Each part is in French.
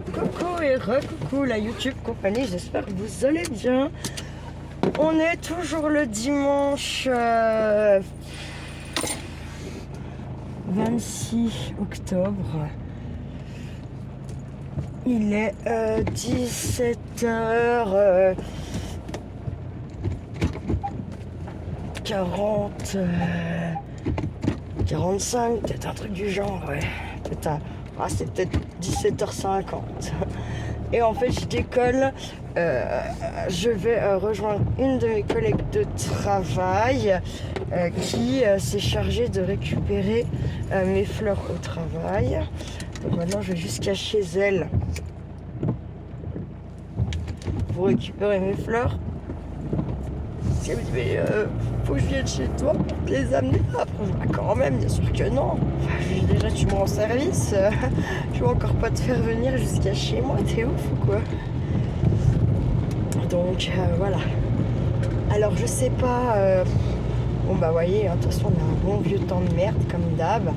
Coucou et re-coucou la YouTube compagnie, j'espère que vous allez bien. On est toujours le dimanche 26 octobre. Il est 17h 40 45, peut-être un truc du genre, ouais. C'est peut-être 17h50. Et en fait, je décolle. Je vais rejoindre une de mes collègues de travail qui s'est chargée de récupérer mes fleurs au travail. Donc maintenant, je vais jusqu'à chez elle pour récupérer mes fleurs. Elle me dit, mais faut que je vienne chez toi pour te les amener. Après, quand même, bien sûr que non. Enfin, déjà, tu me rends service. Je vais encore pas te faire venir jusqu'à chez moi. T'es ouf ou quoi? Donc, voilà. Alors, je sais pas. Bon, bah, voyez, de toute façon, on a un bon vieux temps de merde, comme d'hab.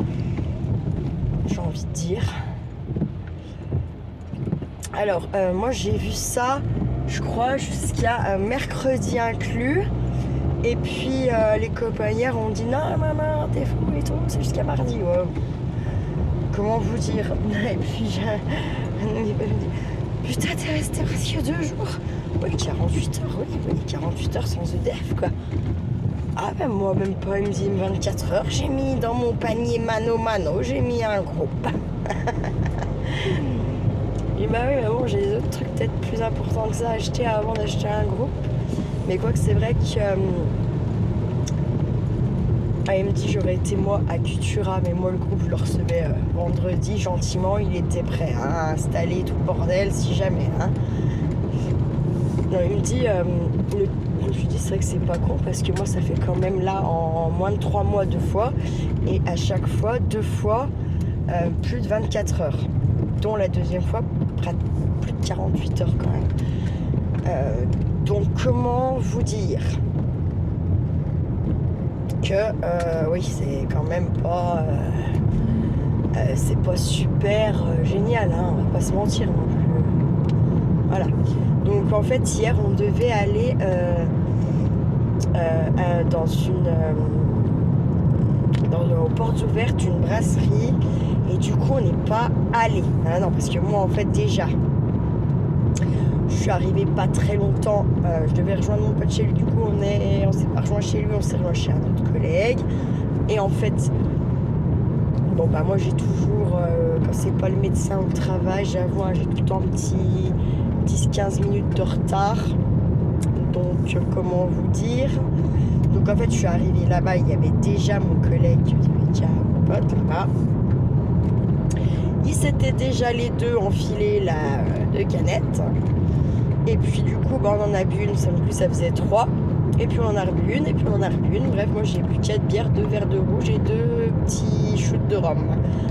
J'ai envie de dire. Alors, moi, j'ai vu ça, je crois, jusqu'à mercredi inclus. Et puis les copains hier ont dit non maman t'es fou et tout, c'est jusqu'à mardi. Ouais. Comment vous dire? Et puis j'ai dit putain t'es resté presque 2 jours. Oui 48 heures, oui 48 heures sans EDF quoi. Ah ben moi même pas, il me dit 24 heures, j'ai mis dans mon panier mano, j'ai mis un groupe. Et bah oui mais bon j'ai des autres trucs peut-être plus importants que ça à acheter avant d'acheter un groupe. Mais quoi que c'est vrai que il me dit j'aurais été moi à Cultura, mais moi le groupe je le recevais vendredi gentiment, il était prêt à installer tout le bordel si jamais. Non, il me dit, je lui dis c'est vrai que c'est pas con parce que moi ça fait quand même là en moins de 3 mois 2 fois et à chaque fois 2 fois plus de 24 heures, dont la deuxième fois plus de 48 heures quand même. Donc comment vous dire que oui c'est quand même pas c'est pas super génial on va pas se mentir non plus. Voilà, donc en fait hier on devait aller dans aux portes ouvertes une brasserie et du coup on n'est pas allé. Non parce que moi en fait déjà je suis arrivée pas très longtemps, je devais rejoindre mon pote chez lui, du coup on s'est pas rejoint chez lui, on s'est rejoint chez un autre collègue. Et en fait, bon bah moi j'ai toujours, quand c'est pas le médecin au travail, j'avoue, j'ai tout le temps un petit 10-15 minutes de retard. Donc comment vous dire? Donc en fait je suis arrivée là-bas, il y avait déjà mon collègue, il y avait déjà mon pote là-bas. Ils s'étaient déjà les deux enfilés la 2 canettes. Et puis du coup, on en a bu une, ça faisait 3. Et puis on en a rebu une, et puis on en a rebu une. Bref, moi j'ai bu 4 bières, 2 verres de rouge et 2 petits shoots de rhum.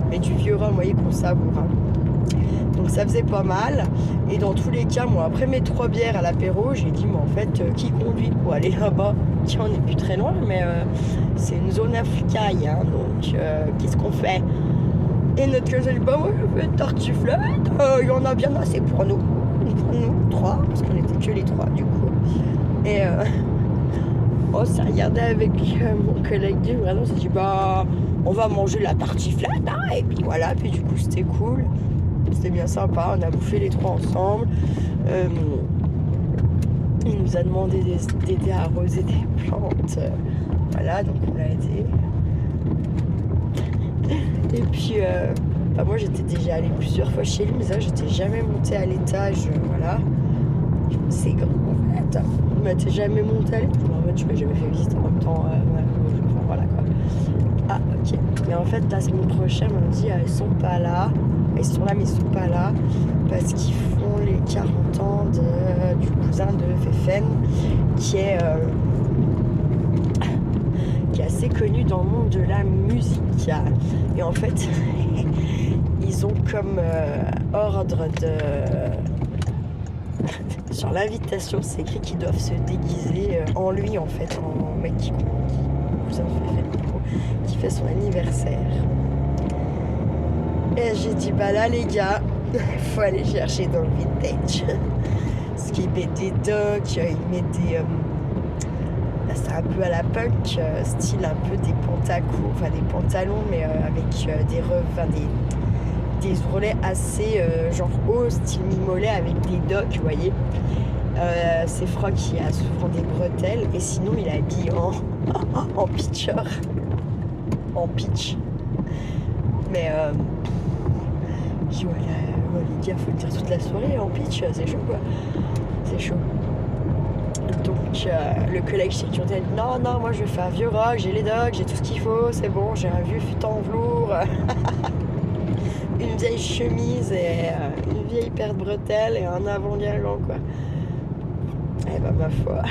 Mais du vieux rhum, vous voyez qu'on savoure. Donc ça faisait pas mal. Et dans tous les cas, moi après mes 3 bières à l'apéro, j'ai dit, mais en fait, qui conduit pour aller là-bas? Tiens, on n'est plus très loin, mais c'est une zone africaine, donc qu'est-ce qu'on fait? Et notre collègue a dit, bah ouais, je fais une tartiflette, il y en a bien assez pour nous. Pour nous, 3, parce qu'on était que les 3 du coup. Et on s'est regardé avec mon collègue du vraiment, on s'est dit, bah on va manger la tartiflette, et puis voilà, puis du coup c'était cool. C'était bien sympa, on a bouffé les 3 ensemble. Il nous a demandé d'aider à arroser des plantes. Voilà, donc on a aidé. Et puis, moi j'étais déjà allée plusieurs fois chez lui, mais ça j'étais jamais montée à l'étage, voilà. C'est grand en fait. Mais t'es jamais montée à l'étage? En fait, je m'ai jamais fait visiter en même temps, voilà quoi. Ah, ok. Mais en fait, la semaine prochaine, on me dit, elles sont pas là. Elles sont là, mais ils sont pas là. Parce qu'ils font les 40 ans du cousin de Fefen, qui est assez connu dans le monde de la musique. Et en fait, ils ont comme ordre de... Sur l'invitation, c'est écrit qu'ils doivent se déguiser en lui, en fait, en mec qui fait son anniversaire. Et j'ai dit, bah là, les gars, Il faut aller chercher dans le vintage. Parce qu'il met des docks, il met des... c'est un peu à la punk, style un peu des pantacourts, enfin des pantalons, mais avec des ourlets assez genre haut, style mi-mollet, avec des docks, vous voyez. C'est Froc qui a souvent des bretelles, et sinon il est habillé en pitcher. En pitch. Mais je dis, ouais, les gars, faut le dire toute la soirée en pitch, c'est chaud quoi. C'est chaud. Donc le collègue chez qui on dit non, moi je fais un vieux rock, j'ai les dogs, j'ai tout ce qu'il faut, c'est bon, j'ai un vieux fut en velours, une vieille chemise et une vieille paire de bretelles et un avant-guingant quoi. Eh ben ma foi,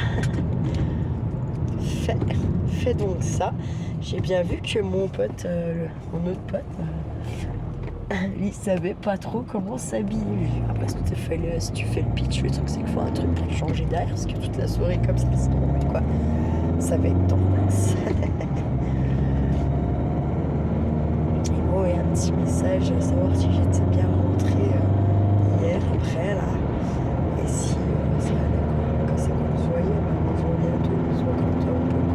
fais donc ça. J'ai bien vu que mon pote, mon autre pote, il savait pas trop comment s'habiller. Après, si tu fais le pitch, le truc c'est qu'il faut un truc pour changer d'air, parce que toute la soirée comme ça, c'est normal quoi. Ça va être tendance. Et bon, et un petit message à savoir si j'étais bien rentrée hier après là. Et si ça allait quoi. Quand c'est qu'on se voyait, on se voit bientôt, on se voit quand on peut quoi.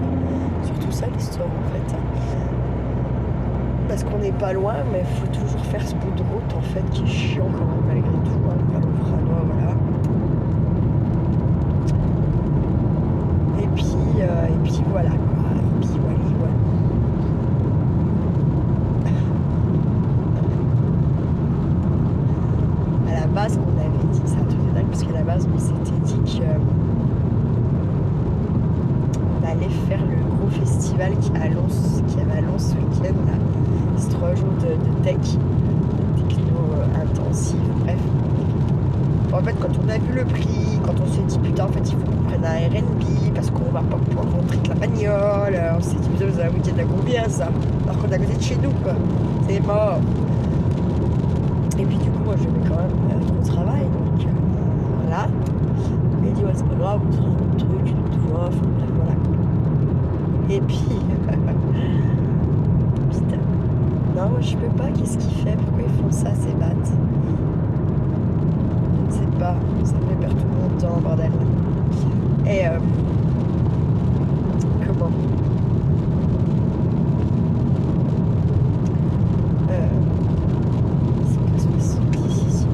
Surtout ça l'histoire en fait. Parce qu'on n'est pas loin, mais il faut toujours faire ce bout de route en fait qui est chiant quand même malgré tout. Hein, vers le Franois, voilà. Et puis voilà quoi. Et puis voilà. À la base, on avait dit, c'est un truc de dingue, parce qu'à la base, on s'était dit qu'on allait faire le gros festival qui avait à Lens ce week-end là. C'est 3 jours de tech, de techno intensif, bref. En fait, quand on a vu le prix, quand on s'est dit putain, en fait, il faut qu'on prenne un RNB parce qu'on va pas pouvoir rentrer de la bagnole, on s'est dit putain, vous avez un week-end à combien ça? Alors qu'on est à côté de chez nous, quoi. C'est mort. Et puis, du coup, moi, je vais quand même trop au travail, donc voilà. Il dit, ouais, c'est pas grave, on fera un autre truc, une autre fois, enfin, bref, voilà. Et puis, putain. Non, moi je peux pas, qu'est-ce qu'il fait? Pourquoi ils font ça, ces battes? Je ne sais pas, ça me fait perdre tout mon temps, bordel. Et comment? C'est quoi ce que c'est ici?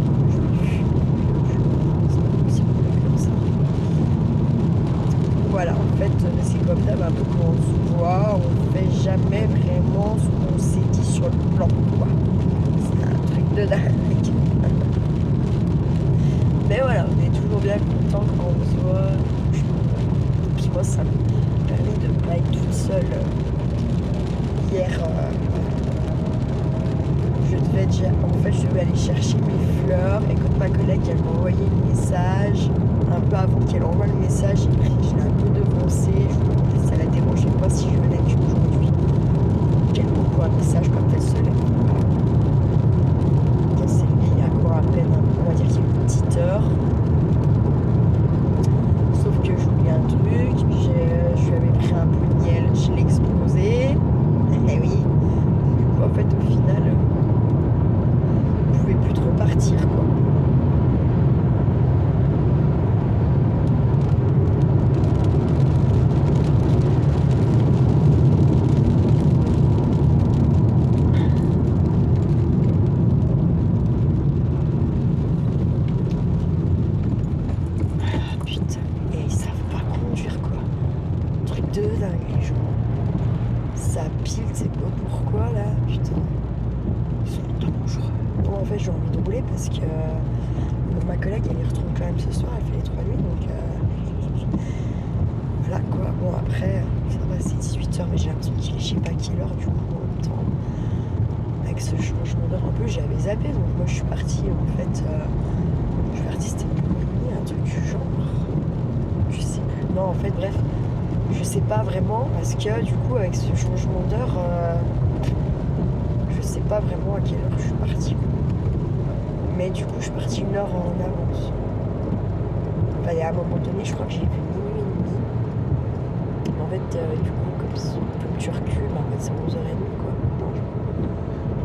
Voilà, en fait, c'est comme ça, un peu quand on se voit, on fait jamais vraiment ce qu'on s'est dit sur le plan, quoi. C'est un truc de dingue. Mais voilà, on est toujours bien content quand on se voit. Et puis moi, ça me permet de ne pas être toute seule. Hier, je devais aller chercher mes fleurs et quand ma collègue elle m'a envoyé le message, un peu avant qu'elle envoie le message, je l'ai un peu devancé, je me demandais si ça la dérangeait pas si je venais aujourd'hui. Qu'elle m'envoie un message quand elle se lève. Elle s'est levée il y a quoi à peine, on va dire qu'il y a une petite heure. Sauf que j'oublie un truc, je lui avais pris un bout de miel, je l'ai explosé. Eh oui. Du coup en fait au final, je pouvais plus trop partir quoi. De dingue les gens. Ça pile, c'est pas pourquoi là, putain. Ils sont dangereux. Bon en fait j'ai envie de rouler parce que ma collègue elle y retourne quand même ce soir, elle fait les 3 nuits donc voilà quoi. Bon après ça va c'est 18h mais j'ai l'impression qu'il est je sais pas quelle heure du coup en même temps. Avec ce changement d'heure un peu j'avais zappé donc moi je suis partie en fait je suis partie c'était un truc du genre. Je sais plus. Non en fait bref. Je sais pas vraiment parce que du coup avec ce changement d'heure je sais pas vraiment à quelle heure je suis partie mais du coup je suis partie 1 heure en avance. Enfin, à un moment donné je crois que j'ai vu minuit et demi. En fait du coup comme tu recules en fait c'est 11h30 quoi. Non,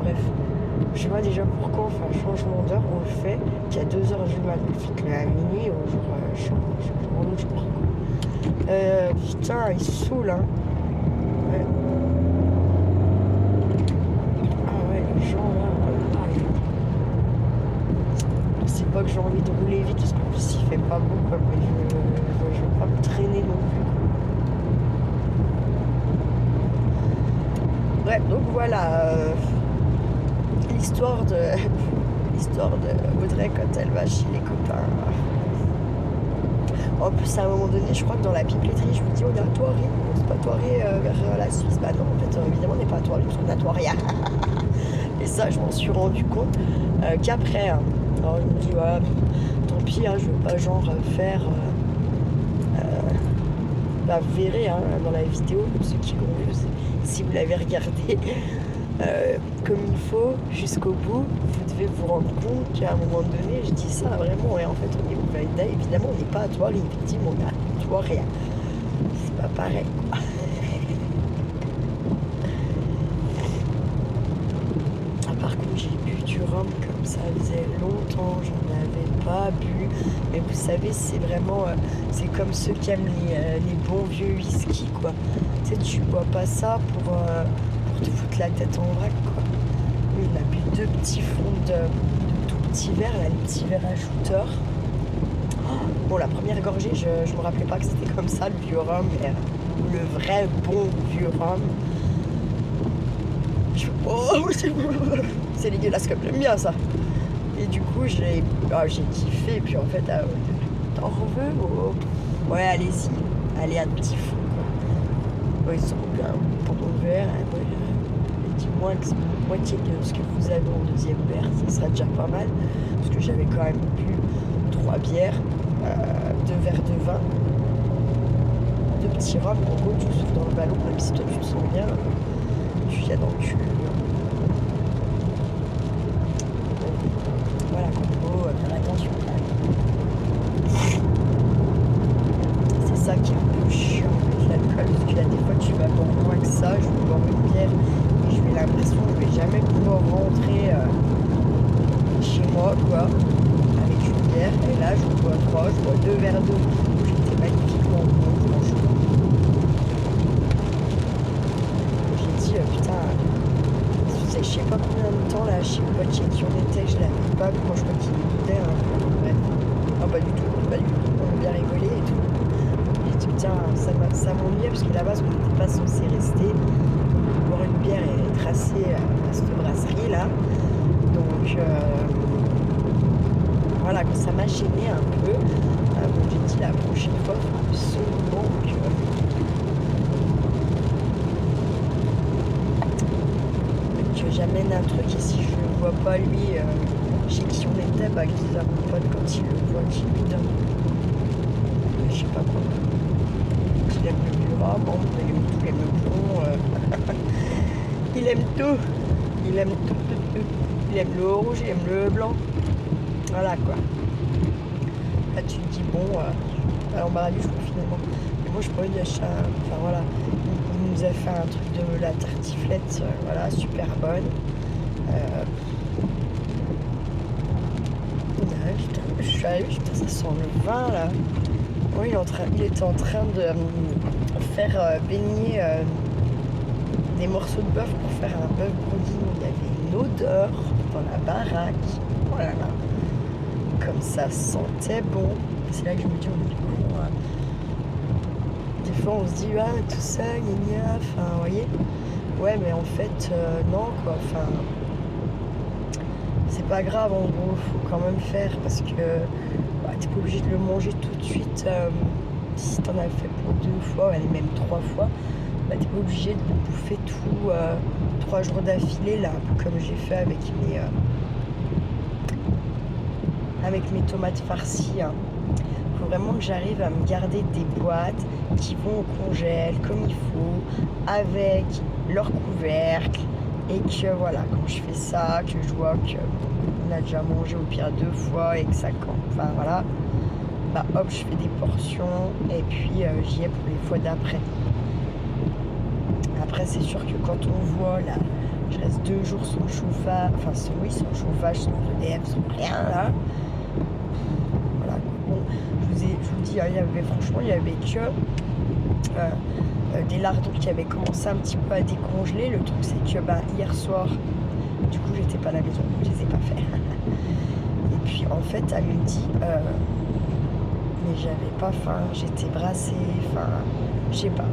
bref Je vois déjà pourquoi on fait un changement d'heure, on le fait qu'à 2h du matin. Faites-le à minuit au jour changement de jour. Putain, il saoule, hein. Ouais. Ah ouais, les gens là, c'est pas que j'ai envie de rouler vite parce qu'en plus il fait pas beau, quoi, mais je veux pas me traîner non plus. Bref, donc voilà l'histoire de Audrey quand elle va chez les copains. En plus, à un moment donné, je crois que dans la pipeleterie, je me dis, on est à Thoiry. C'est pas Thoiry vers la Suisse. Bah non, en fait, évidemment, on n'est pas à Thoiry parce qu'on est à Thoiry. Et ça, je m'en suis rendu compte qu'après. Hein. Alors, je me dis, ouais, tant pis, hein, je veux pas genre faire. Bah, vous verrez hein, dans la vidéo, ceux qui l'ont vu, si vous l'avez regardé comme il faut jusqu'au bout, vous devez vous rendre compte qu'à un moment donné, je dis ça vraiment, et en fait, évidemment, on n'est pas à Thoiry, effectivement, on est à Thoiry. C'est pas pareil, quoi. Ah, par contre, j'ai bu du rhum comme ça faisait longtemps, j'en avais pas bu. Mais vous savez, c'est vraiment, c'est comme ceux qui aiment les bons vieux whisky, quoi. Tu sais, tu bois pas ça pour te foutre la tête en vrac, quoi. Lui, il a bu 2 petits fonds de tout petits verres, là, les petits verres à shooter. Bon, la première gorgée, je me rappelais pas que c'était comme ça, le vieux rhum, mais le vrai bon vieux rhum. Oh, c'est dégueulasse comme j'aime bien ça. Et du coup, j'ai kiffé. Et puis en fait, t'en veux oh. Ouais, allez-y. Allez, un petit fou. Quoi. Ouais, ils sont bien pour mon verre. Dis-moi que c'est moitié de ce que vous avez en deuxième verre. Ça sera déjà pas mal. Parce que j'avais quand même bu 3 bières, 2 verres de vin, 2 petits rhums. En gros, tu souffles dans le ballon. Même si toi, tu te sens bien, tu y as dans le cul. Voilà, compo, faire attention. C'est ça qui est un peu chiant avec l'alcool, parce que là, des fois, tu vas boire moins que ça. Je vais boire une bière et je vais l'impression que je vais jamais pouvoir rentrer chez moi, quoi, avec une bière. Et là, je bois 3, je bois 2 verres d'eau. J'étais magnifiquement bon, franchement. J'ai dit, putain. Je sais pas combien de temps là, chez le pote qui on était, je l'avais pas vu, moi je crois qu'il écoutait un peu, bref. Non, pas du tout, on a bien rigolé et tout. J'ai dit putain, ça m'ennuyait parce que là-bas, on n'était pas censé rester, boire une bière et tracer à cette brasserie là. Donc voilà, ça m'a gêné un peu. Donc j'ai dit la prochaine fois, il faut absolument que j'amène un truc et si je ne vois pas lui chez qui on était, bah je dis à mon pote quand il le voit qu'il lui donne. Mais je sais pas quoi. Il aime le vieux rhum, il aime tout, il aime le blond. Il aime tout. Il aime tout. Il aime le rouge, il aime le blanc. Voilà quoi. Là tu te dis bon, alors bah lui je crois finalement. Mais moi je pourrais lui acheter enfin voilà. Il nous a fait un truc de la tartiflette, voilà, super bonne. Je suis arrivée, ça sent le vin là. Oui, il était en train de faire baigner des morceaux de bœuf pour faire un bœuf bourguignon. Il y avait une odeur dans la baraque. Oh là là. Comme ça sentait bon. C'est là que je me dis, on est con. Des fois on se dit, ah tout ça, gna, enfin, vous voyez. Ouais, mais en fait, non, quoi. Enfin, c'est pas grave, en gros, faut quand même faire parce que bah, t'es pas obligé de le manger tout de suite. Si t'en as fait pour 2 fois, allez, même 3 fois, bah, t'es pas obligé de bouffer tout 3 jours d'affilée, là, comme j'ai fait avec mes tomates farcies. Hein. Faut vraiment que j'arrive à me garder des boîtes qui vont au congèle comme il faut, avec leur couvercle, et que voilà, quand je fais ça, que je vois qu'on a déjà mangé au pire 2 fois et que ça campe, enfin voilà, bah hop, je fais des portions et puis j'y ai pour les fois d'après. Après, c'est sûr que quand on voit Je reste 2 jours sans chauffage, enfin sans chauffage, sans EDF, sans rien là. Voilà. Bon, je vous dis, franchement, il y avait que des lardons qui avaient commencé un petit peu à décongeler. Le truc c'est que hier soir, du coup j'étais pas à la maison, je les ai pas fait. Et puis en fait à midi, mais j'avais pas faim, j'étais brassée, enfin je sais pas.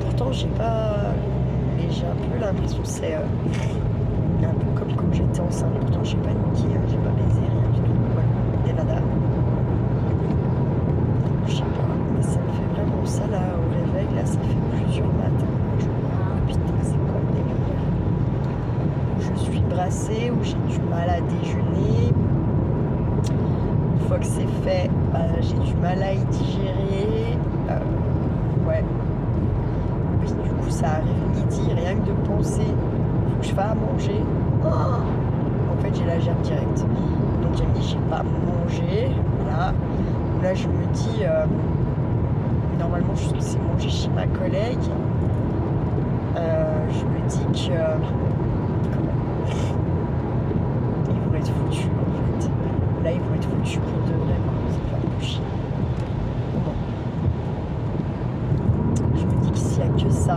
Pourtant j'ai pas, mais j'ai un peu l'impression que c'est un peu comme quand j'étais enceinte. Pourtant j'ai pas niqué, j'ai pas baisé, rien du tout. Voilà, des nada. Je sais pas, mais ça me fait vraiment ça là au réveil, là ça fait plusieurs matins. Je me dis, oh, putain, c'est quoi le délire? Où je suis brassée, où j'ai du mal à déjeuner. Une fois que c'est fait, j'ai du mal à y digérer. Ouais. Oui, du coup ça arrive midi, rien que de penser, faut que je fasse à manger. Oh, en fait j'ai la gerbe directe. Donc j'ai dit j'ai pas mangé. Voilà. Là je me dis normalement je suis censée manger chez ma collègue. Je me dis que ils vont être foutus en fait. Là ils vont être foutus pour de vrai, c'est pas plus chier. Bon. Je me dis que s'il n'y a que ça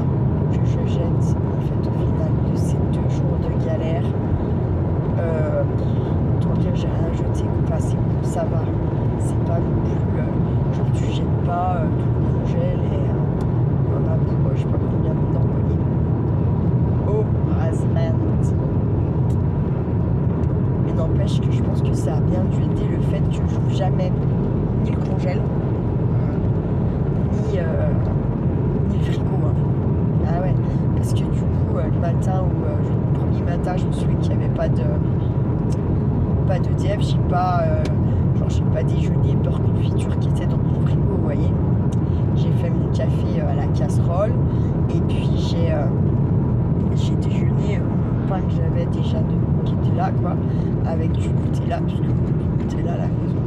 que je jette en fait au final de ces 2 jours de galère, autant dire j'ai rien jeté, enfin c'est bon, ça va. C'est pas non plus genre tu jettes pas tout le congèle et on a pour je sais pas combien d'employés. Oh, Razman. Mais n'empêche que je pense que ça a bien dû aider le fait que je joue jamais ni le congèle ni le frigo. Hein. Ah ouais, parce que du coup le matin ou le premier matin je me souviens qu'il n'y avait pas d'EDF, j'ai pas déjeuné beurre confiture qui était dans mon frigo, vous voyez. J'ai fait mon café à la casserole et puis j'ai déjeuné le pain que j'avais déjà qui était là quoi, avec du Nutella, parce que du Nutella à la maison.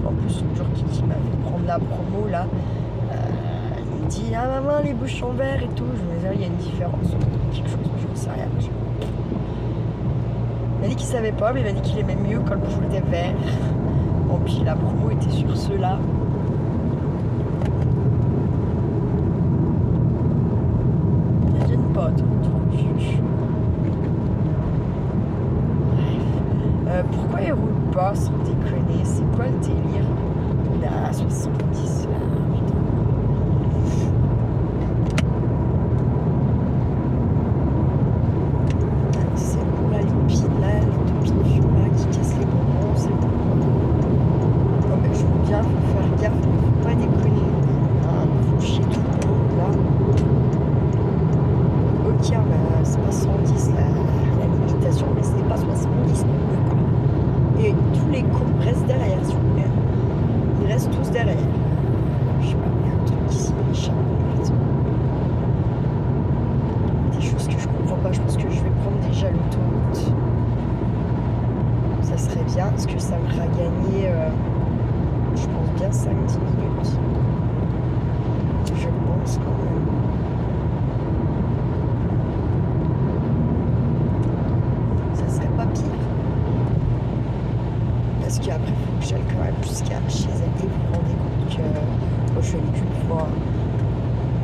En plus le jour qui m'a fait prendre la promo là, il me dit ah maman les bouchons verts et tout, je me disais il y a une différence ou quelque chose, je ne sais rien. Il m'a dit qu'il savait pas, mais il m'a dit qu'il aimait mieux quand le bouchon était vert. Bon, puis la promo était sur ceux-là. Ça gêne pas, ton truc. Bref. Pourquoi ils roulent pas sans déconner? C'est quoi le délire? On est à 70. Putain. C'est pour la lipine là, les 2 pignons là qui cassent les bonbons, c'est pour je veux bien faire gaffe, mais faut pas déconner. Faut chier tout le monde là. Ok, c'est pas 110 la limitation, mais c'est pas 70 non plus. Et tous les cons restent derrière, s'il vous plaît. Ils restent tous derrière. Je sais pas, il y a un truc ici, il m'échappe complètement. Des choses que je comprends pas, je pense que je vais prendre déjà l'autoroute. Ça serait bien, parce que ça me fera gagner. Je pense bien 5-10 minutes. Je pense quand même. Ça serait pas pire. Parce qu'après, il faut que j'aille quand même jusqu'à chez elle. Et vous vous rendez compte que moi, je suis allée qu'une fois.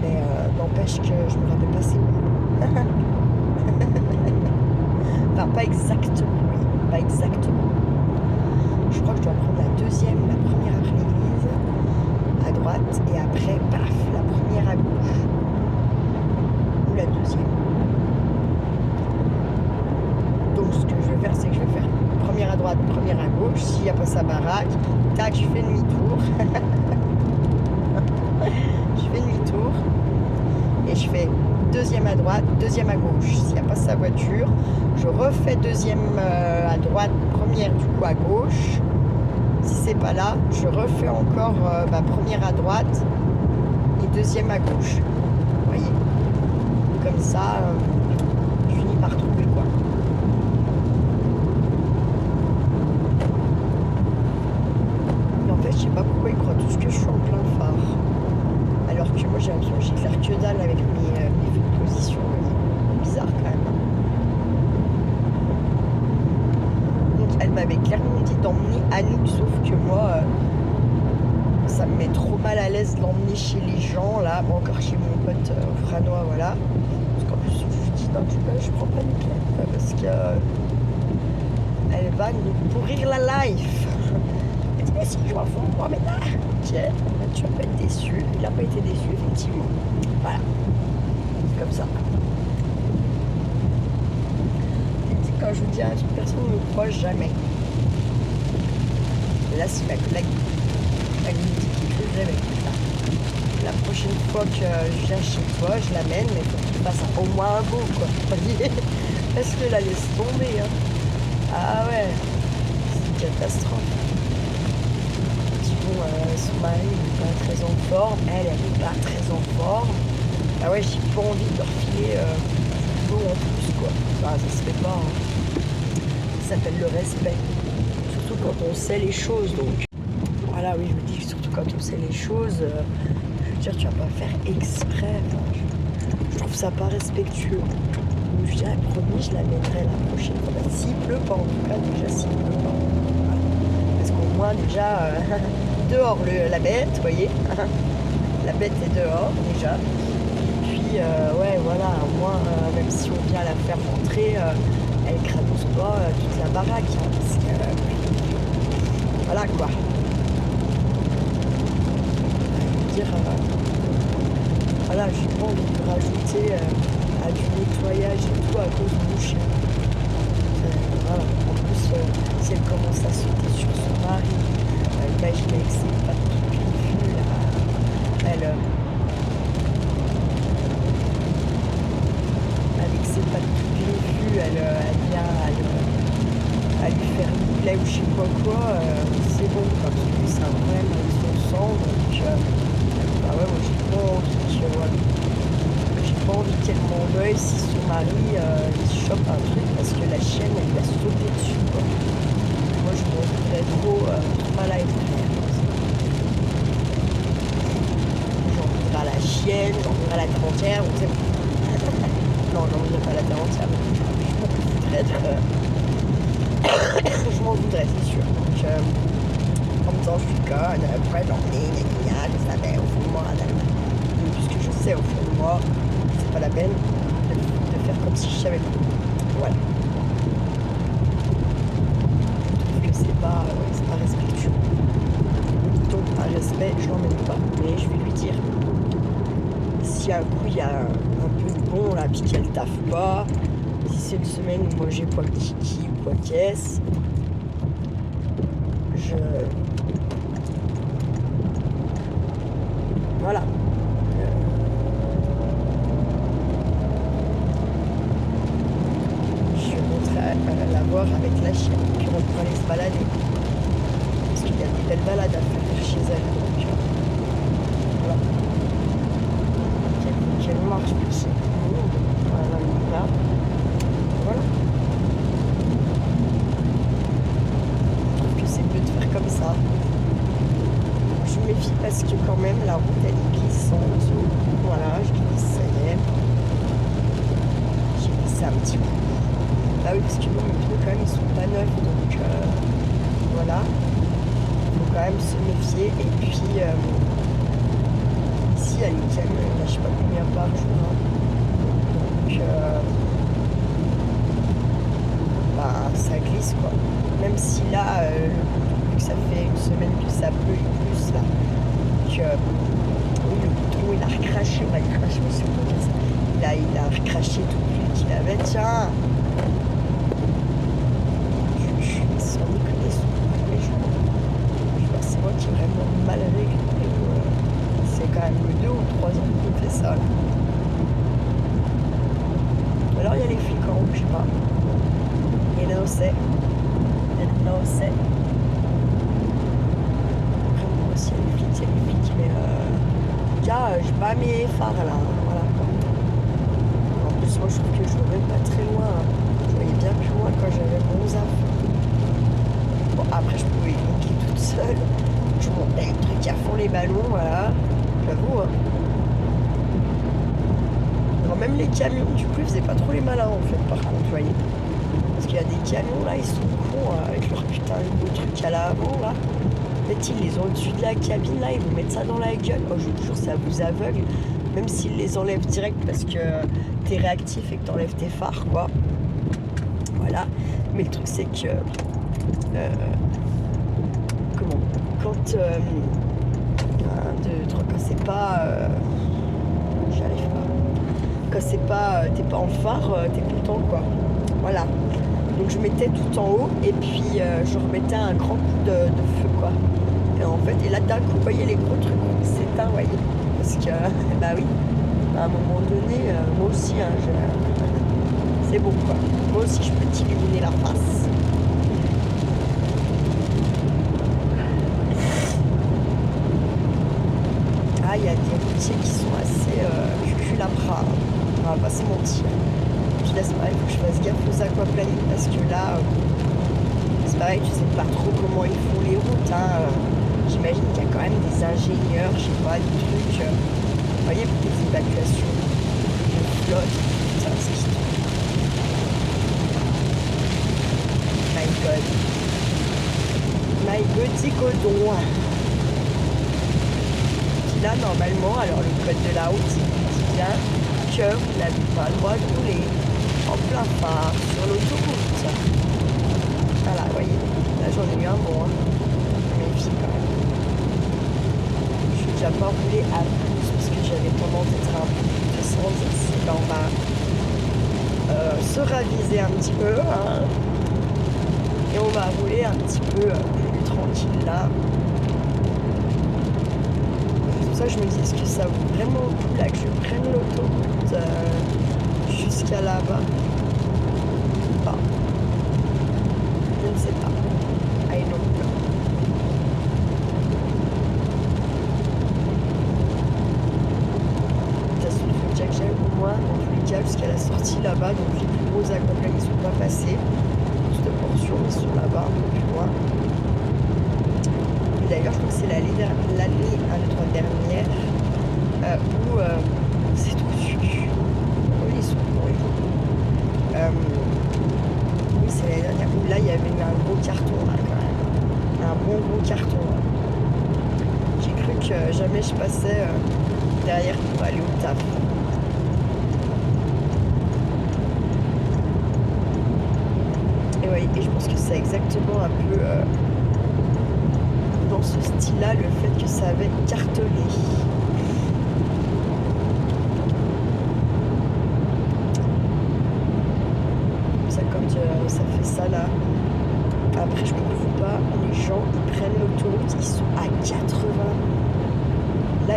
Mais n'empêche que je me rappelle pas c'est où. Enfin, pas exactement, oui. Pas exactement. Je crois que je dois prendre la première après l'église, à droite, et après, paf, la première à gauche. Ou la deuxième. Donc ce que je vais faire, c'est que je vais faire première à droite, première à gauche. S'il n'y a pas sa baraque, tac, je fais demi-tour. Je fais demi-tour. Et je fais deuxième à droite, deuxième à gauche. S'il n'y a pas sa voiture, je refais deuxième à droite, première du coup à gauche. Si c'est pas là, je refais encore première à droite et deuxième à gauche. Vous voyez? Comme ça, je finis par trouver quoi. Mais en fait, je sais pas pourquoi ils croient tous que je suis en plein phare. Alors que moi, j'ai l'impression que j'éclaire que dalle avec mes feux de position. Bizarre quand même. l'emmener à nous, sauf que moi, ça me met trop mal à l'aise de l'emmener chez les gens, là, bon, encore chez mon pote Franois, voilà. Parce qu'en plus, je lui dis, non, je prends pas Nickel, parce que elle va nous pourrir la life. Elle dit, mais si, je m'en fous, moi, maintenant. Tiens, tu vas pas être déçu. Il a pas été déçu, effectivement. Voilà. C'est comme ça. Quand je vous dis un truc, personne ne me croit jamais. Et là, si ma collègue elle me dit quelque chose, je vais écouter ça. La prochaine fois que je viens chez toi, je l'amène, mais il faut qu'il fasse au moins un beau, quoi. Parce que là, laisse tomber. Hein. Ah ouais, c'est une catastrophe. Puis bon, son mari n'est pas très en forme, elle n'est pas très en forme. Ah ouais, j'ai pas envie de leur filer du boulot en plus, quoi. Enfin, ça se fait pas. Hein. Ça s'appelle le respect. Surtout quand on sait les choses, donc. Voilà, oui, je me dis, surtout quand on sait les choses, je veux dire, tu vas pas faire exprès. Enfin, je trouve ça pas respectueux. Donc, je dirais, promis, je l'amènerai la prochaine fois. Bah, s'il pleut pas, en tout cas, déjà, s'il pleut pas. Voilà. Parce qu'au moins, déjà, dehors, la bête, vous voyez. La bête est dehors, déjà. Ouais, voilà, au moins, même si on vient la faire rentrer, elle cramose pas toute la baraque. Hein, parce que, voilà, quoi. Dire, voilà, j'ai pas envie de rajouter à du nettoyage et tout à cause du chien. Voilà. En plus, si elle commence à sauter sur son mari, imaginez avec ses pattes toutes griffues, là, elle... avec ses pattes toutes griffues, elle vient à lui faire une plaie ou je sais pas quoi, c'est bon, parce que c'est un problème avec son sang, donc bah ouais, moi j'ai pas envie qu'elle m'en veuille si son mari il se chope un truc parce que la chienne elle va sauter dessus, quoi. Moi je m'en voudrais trop mal à être j'en voudrais à la chienne, j'en voudrais à la terre entière, on sait. Non, j'en voudrais pas à la terre entière, je m'en voudrais être je m'en voudrais, c'est sûr. Donc, en même temps, je suis conne, après j'emmener, je savais au fond de moi, puisque je sais au fond de moi, c'est pas la peine de faire comme si je savais pas. Voilà. Je trouve que c'est pas respectueux. Donc, par respect, je l'emmène pas, mais je vais lui dire. Si un coup il y a un peu de bon là, puis qu'elle taffe pas, si c'est une semaine où moi j'ai pas le kiki ou quoi qu'est-ce, voilà. Je montrerai la voir avec la chienne, puis on pourra aller se balader. Parce qu'il y a des belles balades à faire chez elle. Donc, voilà. Qu'elle marche plus, c'est tout. Voilà. Voilà. Je trouve que c'est mieux de faire comme ça. Je me méfie parce que quand même la route elle est glissante. Voilà, je glisse, ça y est. J'ai glissé un petit coup. Bah oui, parce que bon, mes pneus quand même ils sont pas neufs, donc voilà. Il faut quand même se méfier. Et puis ici à l'Iken, je sais pas combien par jour. Hein. Donc bah, ça glisse quoi. Même si là, vu que ça fait une semaine que ça pleut plus là, que oui, le bouton il a recraché, on va le cracher, mais c'est pas il a recraché tout le qu'il avait. Tiens, je suis sans déconner sur tous les jours. Je vois c'est moi qui est vraiment mal réglé. C'est quand même 2 ou 3 ans qu'on fait ça là. Alors il y a les flics en haut, je sais pas. Et là on sait. Là on sait. Après moi aussi il y a les flics, mais déjà j'ai pas mes phares là. Voilà. En plus moi je trouve que je vois même pas très loin. Je voyais bien plus loin quand j'avais mon ZAF. Bon après je pouvais cliquer toute seule. Je montais le truc à fond les ballons, voilà. J'avoue. Hein. Alors même les camions, du coup, ils faisaient pas trop les malins en fait, par contre, vous voyez. Parce qu'il y a des camions là, ils sont cons avec leur putain de gros truc à l'avant là. En fait, ils les ont au-dessus de la cabine là, ils vont mettre ça dans la gueule. Oh, je vous jure, ça vous aveugle. Même s'ils les enlèvent direct parce que t'es réactif et que t'enlèves tes phares, quoi. Voilà. Mais le truc, c'est que. Comment quand. 1, 2, 3, quand c'est pas. J'arrive pas. Quand c'est pas. T'es pas en phare, t'es content, quoi. Voilà. Donc je mettais tout en haut et puis je remettais un grand coup de feu, quoi. Et en fait, et là d'un coup, vous voyez les gros trucs s'éteint, vous voyez. Parce que, bah oui, à un moment donné, moi aussi, hein, c'est bon, quoi. Moi aussi, je peux t'illuminer la face. Ah, il y a des routiers qui sont assez cuculapras, on va pas se mentir. Puis là, c'est pareil, il faut que je fasse gaffe aux aquaplaning parce que là, c'est pareil, tu sais pas trop comment ils font les routes, hein. J'imagine qu'il y a quand même des ingénieurs, je sais pas, des trucs, vous voyez, pour des évacuations de flotte, ça, c'est qui. My God. My Godzy Godon. Puis là, normalement, alors le code de la route, il dit bien que vous n'avez pas le droit de rouler en plein phare sur l'autoroute. Voilà, vous voyez, là j'en ai eu un bon, hein. Je me méfie quand même. Je suis déjà pas roulé à plus parce que j'avais tendance d'être un peu plus de 110. Et ben on va se raviser un petit peu, hein. Et on va rouler un petit peu plus tranquille là. C'est pour ça que je me dis, est-ce que ça vaut vraiment le coup là que je prenne l'autoroute jusqu'à là-bas? Pas. Je ne sais pas. I don't know. De toute façon, il faut déjà que j'aille au moins dans tous les cas jusqu'à la sortie là-bas. Donc les plus gros aquaplanes ne sont pas passés. De portions, ils sont là-bas un peu plus loin. Et d'ailleurs, je crois que c'est l'année dernière où c'est tout dessus. Oui, ils sont bons. Oui, c'est l'année dernière où là, il y avait eu un gros carton, là, quand même. Un bon gros carton. Là. J'ai cru que jamais je passais derrière pour aller au taf. Et je pense que c'est exactement un peu dans ce style-là le fait que ça avait cartonné. Comme ça, quand ça fait ça là, après je comprends pas, les gens ils prennent l'autoroute, ils sont à 80. Là,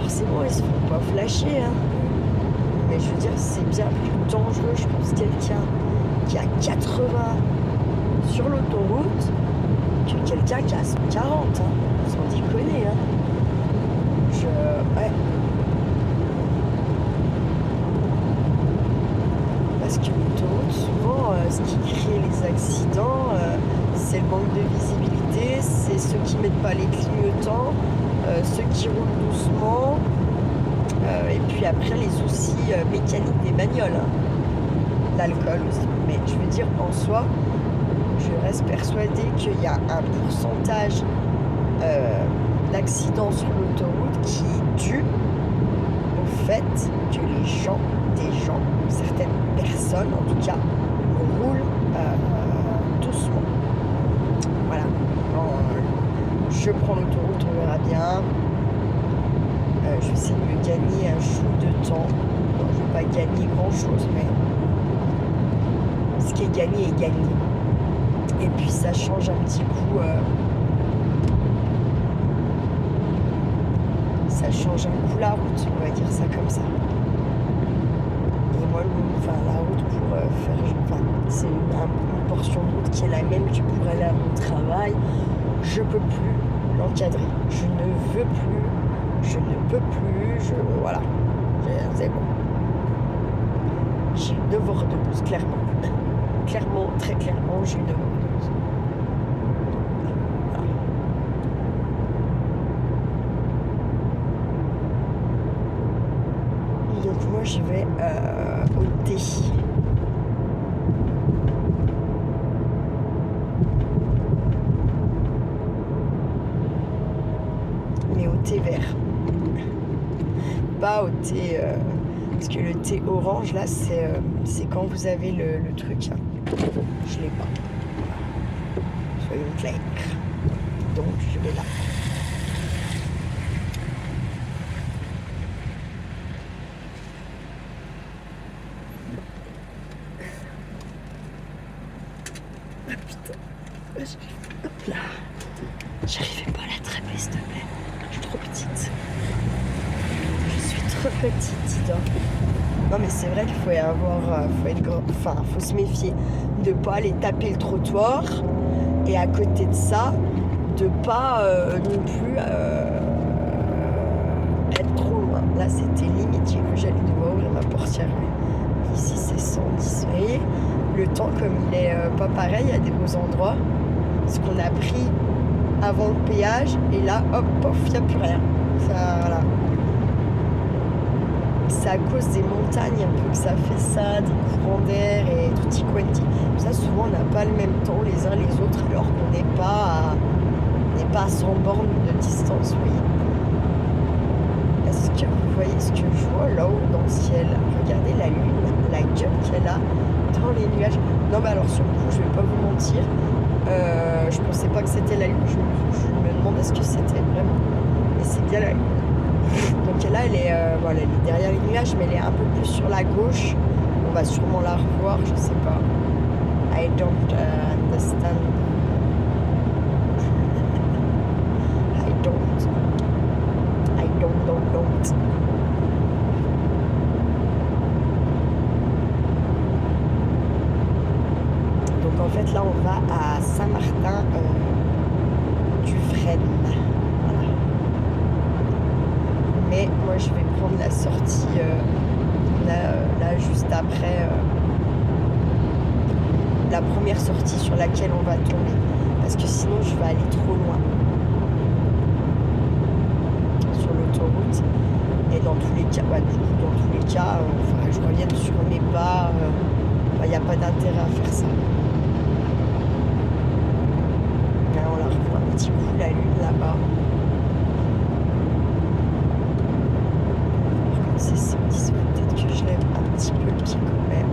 forcément, ils se font pas flasher, hein. Mais je veux dire, c'est bien plus dangereux, je pense, quelqu'un qui a 80 sur l'autoroute que quelqu'un qui a 140, hein, sans déconner, hein. Ouais. Parce que l'autoroute, souvent, ce qui crée les accidents, c'est le manque de visibilité, c'est ceux qui mettent pas les clignotants, ceux qui roulent doucement, et puis après les soucis mécaniques des bagnoles, hein. L'alcool aussi. Mais je veux dire, en soi, je reste persuadée qu'il y a un pourcentage d'accidents sur l'autoroute qui est dû au fait que des gens, certaines personnes en tout cas, roulent doucement. Voilà. Je prends l'autoroute, on verra bien. Je vais essayer de me gagner un chou de temps. Bon, je ne vais pas gagner grand chose, mais ce qui est gagné est gagné. Et puis ça change un petit coup. Ça change un coup la route, on va dire ça comme ça. Et moi, la route pour faire. C'est une portion de route qui est la même que pour aller à mon travail. Je peux plus l'encadrer. Je ne veux plus. Je ne peux plus. Voilà. C'est bon. J'ai une overdose, clairement. Clairement, très clairement, j'ai une overdose. Voilà. Donc moi, je vais au thé. thé vert. Pas au thé... parce que le thé orange, là, c'est quand vous avez le truc. Hein. Je l'ai pas. Soyons clairs. Donc, je vais là. Ah putain. Hop là. J'arrivais pas à l'attraper, s'il te plaît. Je suis trop petite. Je suis trop petite, dis donc. Non mais c'est vrai qu'il faut y avoir, faut être grand, enfin faut se méfier de pas aller taper le trottoir et à côté de ça, de pas non plus être trop loin. Là c'était limite, j'ai cru que j'allais devoir ouvrir ma portière. Ici c'est 110. Vous voyez, le temps comme il est pas pareil à des beaux endroits, ce qu'on a pris avant le péage et là hop pof, il n'y a plus rien. Ça voilà. C'est à cause des montagnes un peu que ça fait ça, des courants d'air et tutti quanti. Ça souvent on n'a pas le même temps les uns les autres alors qu'on n'est pas à 100 bornes de distance, vous voyez. Est-ce que vous voyez ce que je vois là-haut dans le ciel? Regardez la lune, la gueule qu'elle a dans les nuages. Non mais alors sur le coup je vais pas vous mentir, je pensais pas que c'était la lune, je me demandais ce que c'était vraiment. Mais c'est bien la lune. Donc là, elle est derrière les nuages, mais elle est un peu plus sur la gauche. On va sûrement la revoir, je sais pas. I don't understand. I don't. Donc en fait, là, on va à Saint-Martin du Fresne. Mais moi je vais prendre la sortie là juste après la première sortie sur laquelle on va tomber parce que sinon je vais aller trop loin sur l'autoroute et dans tous les cas je revienne sur mes pas, il n'y a pas d'intérêt à faire ça. Là, on la revoit un petit coup la lune là-bas. C'est 110, peut-être que je lève un petit peu le pied quand même.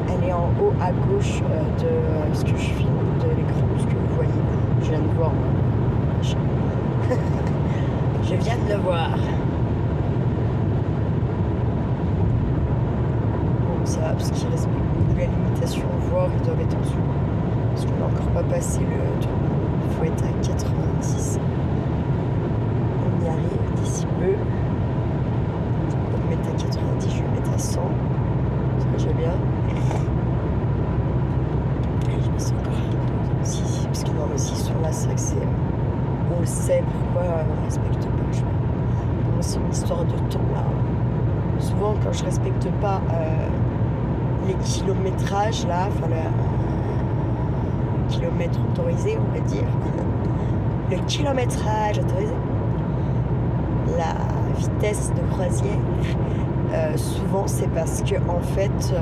Elle est en haut à gauche de ce que je filme de l'écran, ce que vous voyez. Je viens de voir. Je viens de le voir. Bon, ça va, parce qu'il respecte beaucoup la limitation voire ils doivent être en dessous. Parce qu'on n'a encore pas passé le truc. Il faut être à 90. On y arrive d'ici peu. On va mettre à 90, je vais mettre à 100. Ça va bien. Et je me sens encore si, parce que non, mais s'ils sont là, c'est vrai que c'est. On le sait pourquoi on ne respecte pas. Bon, c'est une histoire de temps là. Souvent, quand je respecte pas les kilométrages là, enfin le kilomètre autorisé, on va dire, le kilométrage autorisé, la vitesse de croisière, souvent c'est parce que en fait,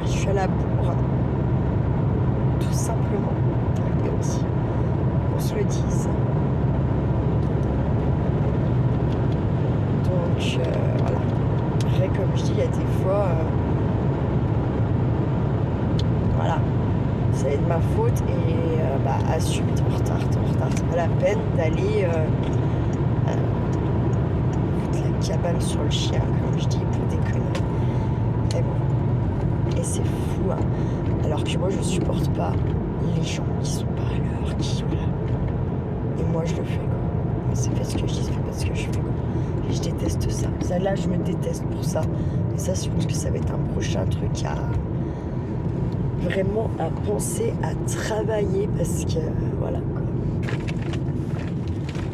je suis à la bourre, tout simplement, et aussi, qu'on se le dise. Donc voilà. Après, comme je dis, il y a des fois, voilà, c'est de ma faute et assume, t'es en retard, c'est pas la peine d'aller foutre la cabane sur le chien, comme je dis, pour déconner. Et bon, et c'est fou, hein. Alors que moi je supporte pas les gens qui sont pas à l'heure, qui voilà. Et moi je le fais, quoi. Mais c'est pas ce que je dis, c'est pas ce que je fais, quoi. Et je déteste ça. Ça là je me déteste pour ça. Et ça je pense que ça va être un prochain truc à vraiment à penser, à travailler parce que voilà quoi.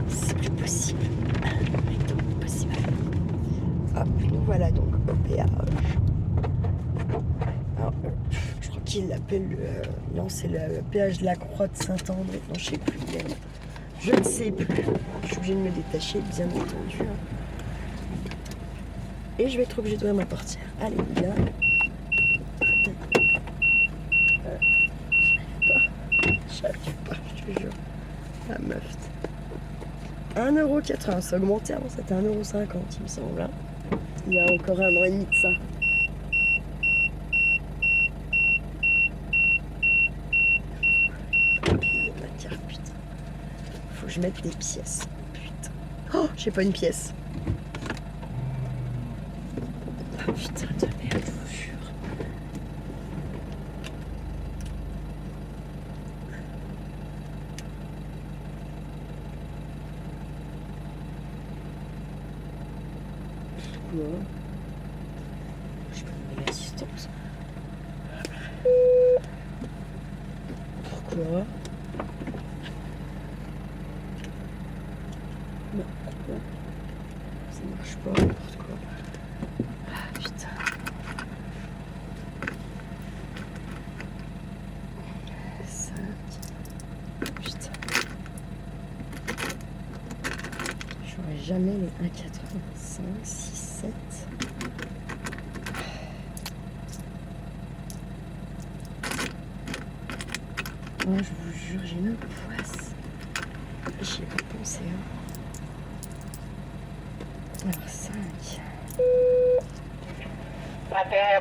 C'est plus possible. Donc possible. Hop, nous voilà donc au péage. Alors, je crois qu'il l'appelle non, c'est le péage de la Croix de Saint-André. Non, je sais plus. Je ne sais plus. Je suis obligée de me détacher, bien entendu. Et je vais être obligée d'ouvrir ma portière. Allez, bien. Je te jure. La meuf. 1,80€, ça a augmenté avant, c'était 1,50€, il me semble. Hein. Il y a encore 1 an et demi de ça. Ma carte, putain. Faut que je mette des pièces. Putain. Oh, j'ai pas une pièce. Ah, putain de merde, je vous jure. Pourquoi? Je peux demander l'assistance. Pourquoi? Non, pourquoi? Ça marche pas, n'importe quoi. Ah putain. Putain. J'aurais jamais les 1,85, 6, 7. Ouais, je vous jure, j'ai une poisse. J'y ai pas pensé. Hein. Alors, 5.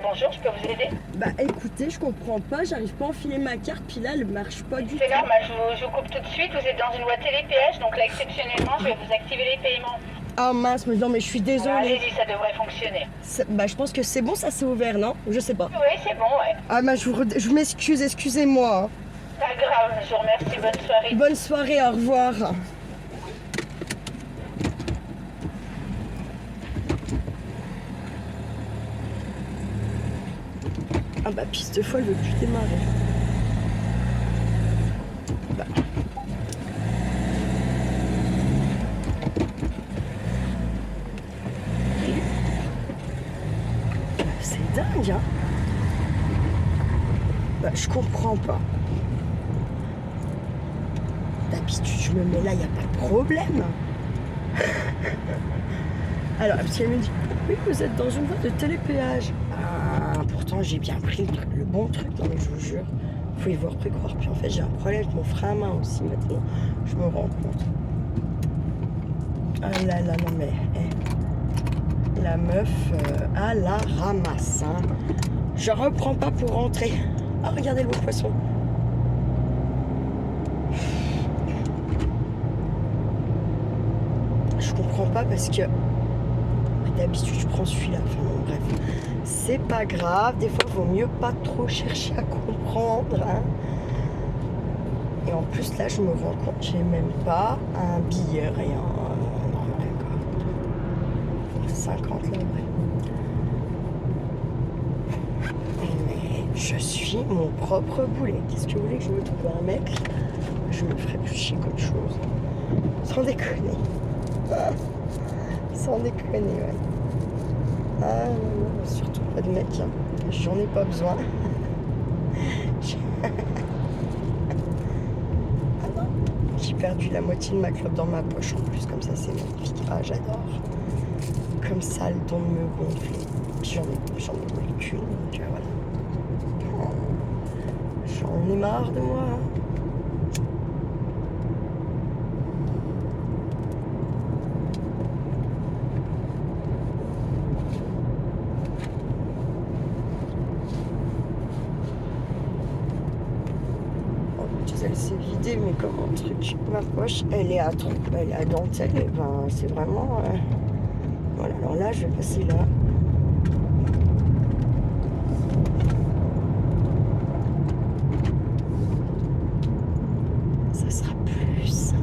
Bonjour, je peux vous aider? Bah écoutez, je comprends pas, j'arrive pas à enfiler ma carte, puis là elle marche pas du tout. C'est normal, je vous coupe tout de suite. Vous êtes dans une voie télépéage, donc là exceptionnellement, je vais vous activer les paiements. Ah mince, mais non, mais je suis désolée. Allez-y, ça devrait fonctionner. Bah je pense que c'est bon, ça c'est ouvert, non? Je sais pas. Oui, c'est bon, ouais. Ah bah je m'excuse, excusez-moi. Pas grave, je vous remercie, bonne soirée. Bonne soirée, au revoir. Ah bah piste folle, elle veut plus démarrer. Bah. C'est dingue, hein. Bah je comprends pas. D'habitude je me mets là, il n'y a pas de problème. Alors, parce qu'elle me dit, oui, vous êtes dans une voie de télépéage. Ah, pourtant, j'ai bien pris le bon truc. Non, mais je vous jure, faut y voir précoire. Puis en fait, j'ai un problème avec mon frein à main aussi maintenant. Je me rends compte. Ah là là, non mais, la meuf à la ramasse. Hein. Je reprends pas pour rentrer. Ah, regardez le beau poisson. Je comprends pas parce que d'habitude je prends celui-là, enfin bon, bref, c'est pas grave, des fois il vaut mieux pas trop chercher à comprendre, hein. Et en plus là je me rends compte, j'ai même pas un billet, rien, non, d'accord, 50 là, ouais. Mais je suis mon propre boulet, qu'est-ce que vous voulez que je me trouve un mec, je me ferais plus chier qu'autre chose, sans déconner. Sans déconner, ouais. Ah non, surtout pas de mec, hein. J'en ai pas besoin. Ah non, j'ai perdu la moitié de ma clope dans ma poche en plus, comme ça c'est magnifique. Ah j'adore. Comme ça le don de me gonfler. Puis j'en ai plus qu'une, donc voilà. Oh, j'en ai marre de moi. Elle s'est vidée, mais comme un truc, ma poche, elle est à dentelle, et ben c'est vraiment. Voilà, alors là, je vais passer là. Ça sera plus simple.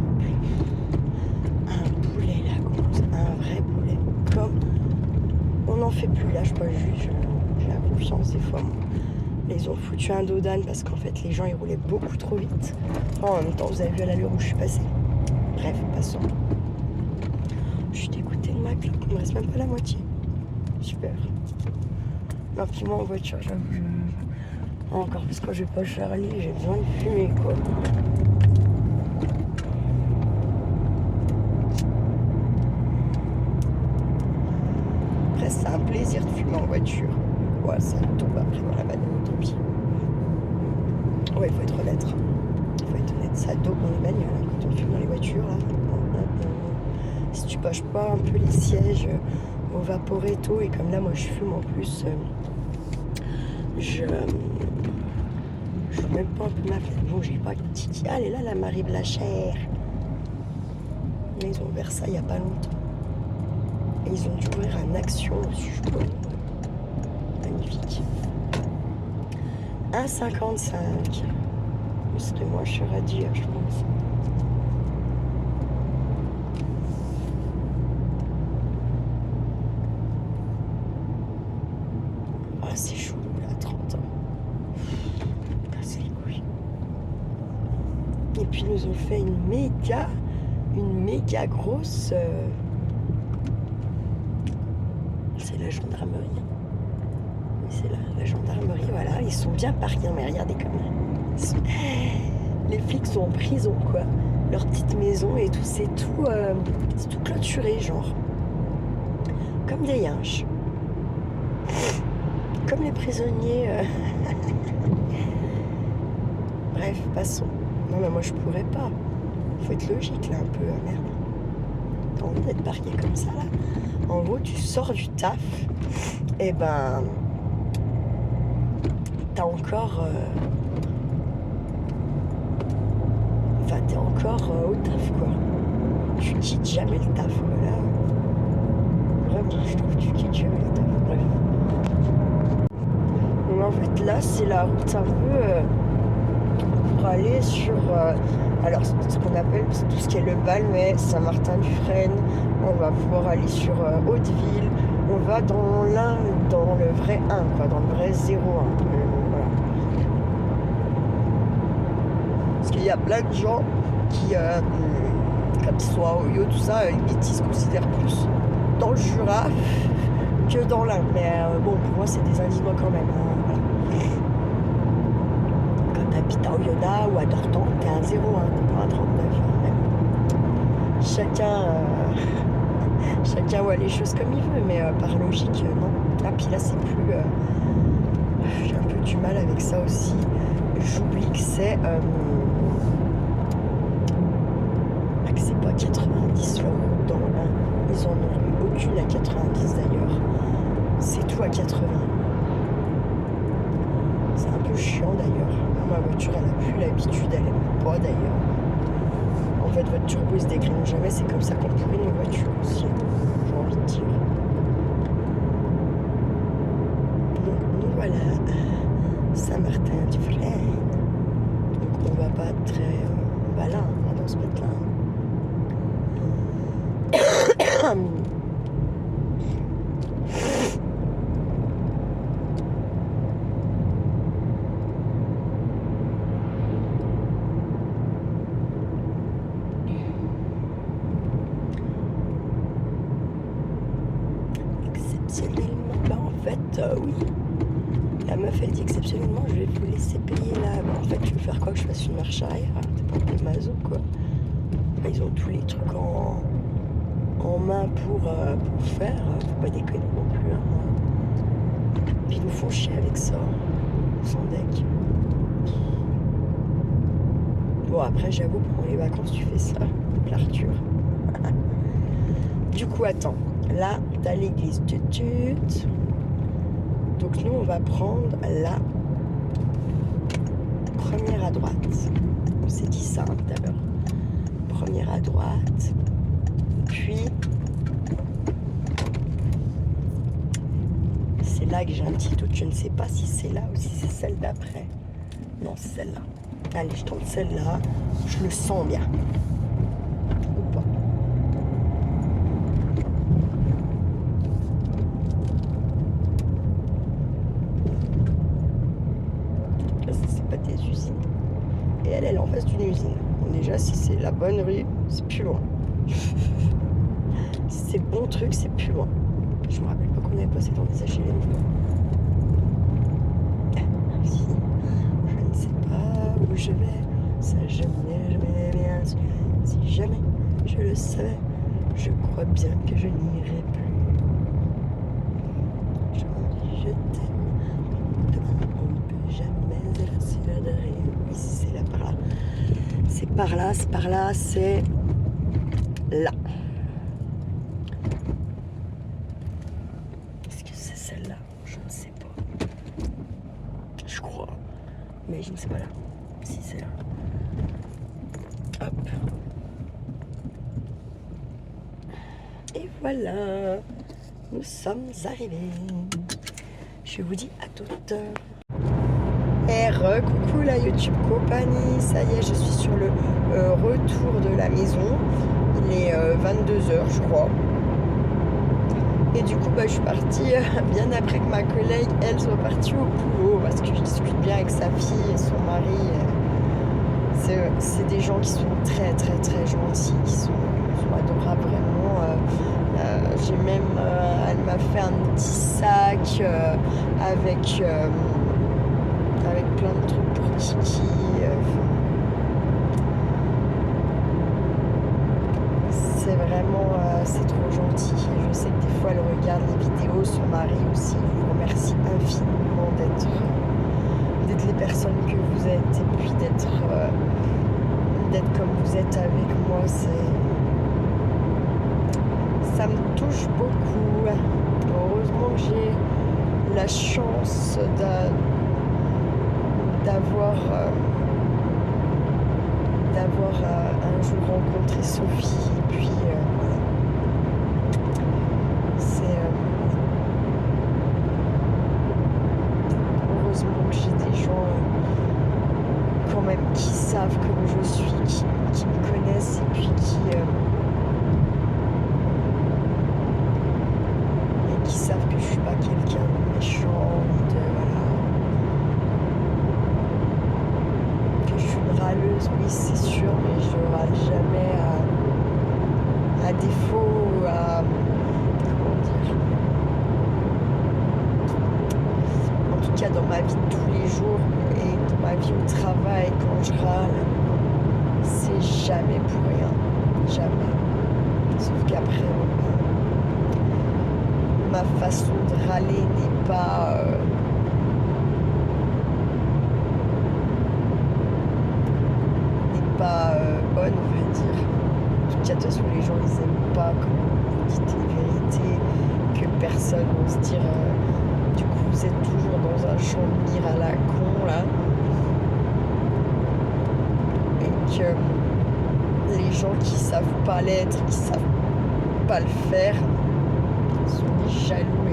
Un boulet la gonze, un vrai boulet. Comme on n'en fait plus là, je pas juge, j'ai la confiance des fois. Ils ont foutu un dos d'âne parce qu'en fait les gens ils roulaient beaucoup trop vite. En même temps, vous avez vu à l'allure où je suis passée. Bref, passons. Je suis dégoûtée de ma clope, il me reste même pas la moitié. Super. Non, puis moi en voiture, j'avoue, encore parce que je vais pas Charlie, j'ai besoin de fumer quoi. Après, c'est un plaisir de fumer en voiture. Ouais, ça tombe après dans la bagnole, tant pis. Ouais, il faut être honnête. Il faut être honnête. Ça dope dans les bagnoles, hein, quand on fume dans les voitures là. Si tu poches pas un peu les sièges au vaporetto, et comme là moi je fume en plus, je même pas un peu ma fête. Bon, j'ai pas de tiki. Ah, elle est là la Marie Blachère. Ils ont ouvert ça il y a pas longtemps. Et ils ont dû ouvrir un Action dessus, je crois. Magnifique. 1,55. C'était moins cher à dire, je pense. Ah, c'est chaud, là, 30 ans. Casse les couilles. Et puis, ils nous ont fait une méga grosse. C'est la gendarmerie. Oui, c'est la gendarmerie, voilà. Ils sont bien parqués, mais regardez comme les flics sont en prison, quoi. Leur petite maison et tout, c'est tout clôturé, genre. Comme des yinches. Comme les prisonniers. Bref, passons. Non, mais moi, je pourrais pas. Faut être logique, là, un peu. Merde. T'as envie d'être parqué comme ça, là? En gros, tu sors du taf, et ben... T'as encore... Enfin, t'es encore au taf, quoi. Tu quittes jamais le taf, voilà. Vraiment, je trouve que tu quittes jamais le taf. Bref. Donc, en fait, là, c'est la route un peu pour aller sur... alors, ce qu'on appelle tout ce qui est le Valmet, Saint-Martin-du-Frêne. On va pouvoir aller sur Hauteville. On va dans le vrai 1, quoi, dans le vrai 0,1. Voilà. Parce qu'il y a plein de gens qui, comme ils sont à Oyo, tout ça, ils se considèrent plus dans le Jura que dans l'Ain. Mais bon, pour moi, c'est des indigents quand même. Hein, voilà. Quand t'habites à Oyonnax ou à Dortan, t'es à 0,1, t'es pas à 39. Chacun voit les choses comme il veut, mais par logique, non. Ah, puis là, c'est plus... j'ai un peu du mal avec ça aussi. J'oublie que c'est... que c'est pas 90 leur route dans l'Ain. Ils en ont eu aucune à 90 d'ailleurs. C'est tout à 80. C'est un peu chiant d'ailleurs. Ma voiture, elle a plus l'habitude, elle aime pas d'ailleurs. En fait, votre turbo, il se dégrine jamais. C'est comme ça qu'on pourrit nos voitures aussi. J'ai envie de dire. Donc nous voilà à Saint-Martin-du-Frêne. Donc on va pas très... on va là, on va dans ce mettre là. Exceptionnellement, bah en fait, oui. La meuf, elle dit exceptionnellement, je vais vous laisser payer là. Bah, en fait, tu veux faire quoi, que je fasse une marche arrière? T'es pas un peu maso, quoi. Bah, ils ont tous les trucs en main pour faire. Faut pas déconner non plus. Hein. Puis ils nous font chier avec ça. Sans deck. Bon, après, j'avoue, pendant les vacances, tu fais ça. L'Arthur. Du coup, attends. Là, t'as l'église de Tut. Donc, nous, on va prendre la première à droite. On s'est dit ça tout à l'heure. Première à droite. Puis, c'est là que j'ai un petit doute. Je ne sais pas si c'est là ou si c'est celle d'après. Non, c'est celle-là. Allez, je tente celle-là. Je le sens bien. Ou pas. Là, c'est pas des usines. Et elle est en face d'une usine. Bon, déjà, si c'est la bonne rue, c'est plus loin. Si c'est le bon truc, c'est plus loin. Je me rappelle pas qu'on avait passé dans des HLM. Si, je ne sais pas où je vais. Ça, je n'ai bien. Si jamais je le savais, je crois bien que je n'irai plus. Je t'aime. Demain, on ne peut jamais effacer de rire. Oui, si c'est là par là. C'est par là, c'est là. Est-ce que c'est celle-là? Je ne sais pas. Je crois. Mais je ne sais pas là. Si c'est là. Hop. Et voilà. Nous sommes arrivés. Je vous dis à toutes. Et coucou la YouTube compagnie. Ça y est, je suis sur le retour de la maison. Il est 22h, je crois. Et du coup, je suis partie bien après que ma collègue, elle, soit partie au boulot. Parce que je discute bien avec sa fille et son mari. C'est des gens qui sont très, très, très gentils, qui sont adorables, vraiment. J'ai même... elle m'a fait un petit sac avec plein de trucs pour Kiki. C'est vraiment... c'est trop gentil. Et je sais que des fois, elle regarde les vidéos. Son mari aussi. Je vous remercie infiniment d'être les personnes que vous êtes. Et puis d'être comme vous êtes avec moi. Ça me touche beaucoup. Heureusement que j'ai la chance d'avoir un jour rencontré Sophie. Et puis voilà. Heureusement que j'ai des gens quand même qui savent comme je suis, qui me connaissent et puis qui savent que je suis pas quelqu'un de méchant ni de que je suis une râleuse, oui c'est sûr, mais je râle jamais à défaut, comment dire, en tout cas dans ma vie de tous les jours et dans ma vie au travail quand je râle, c'est jamais pour rien, jamais, sauf qu'après ma façon de râler n'est pas bonne, on va dire. En tout cas, de toute façon, les gens, ils aiment pas quand vous dites les vérités, que personne n'ose dire. Du coup, vous êtes toujours dans un champ de mire à la con, là. Et que les gens qui savent pas l'être, qui savent pas le faire, sont des jaloux et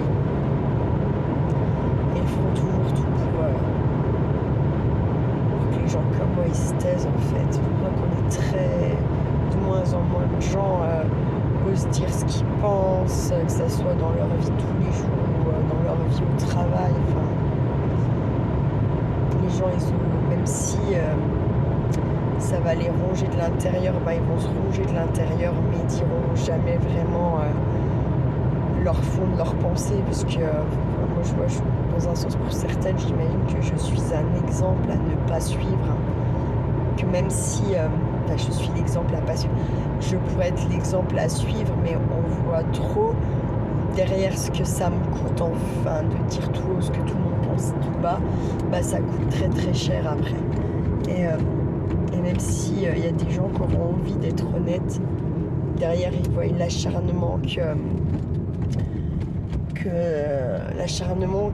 ils font toujours tout pour que les gens comme moi ils se taisent en fait. Je crois qu'on est de moins en moins de gens osent dire ce qu'ils pensent, que ce soit dans leur vie de tous les jours ou dans leur vie au travail. Enfin, les gens ils ont, même si ça va les ronger de l'intérieur, ils vont se ronger de l'intérieur mais ils diront jamais vraiment leur fond de leur pensée, parce que moi je vois, dans un sens pour certaines, j'imagine que je suis un exemple à ne pas suivre, que même si je suis l'exemple à pas suivre, je pourrais être l'exemple à suivre, mais on voit trop derrière ce que ça me coûte, enfin, de dire tout haut ce que tout le monde pense tout bas, ça coûte très très cher après. Et même si y a des gens qui auront envie d'être honnêtes, derrière ils voient l'acharnement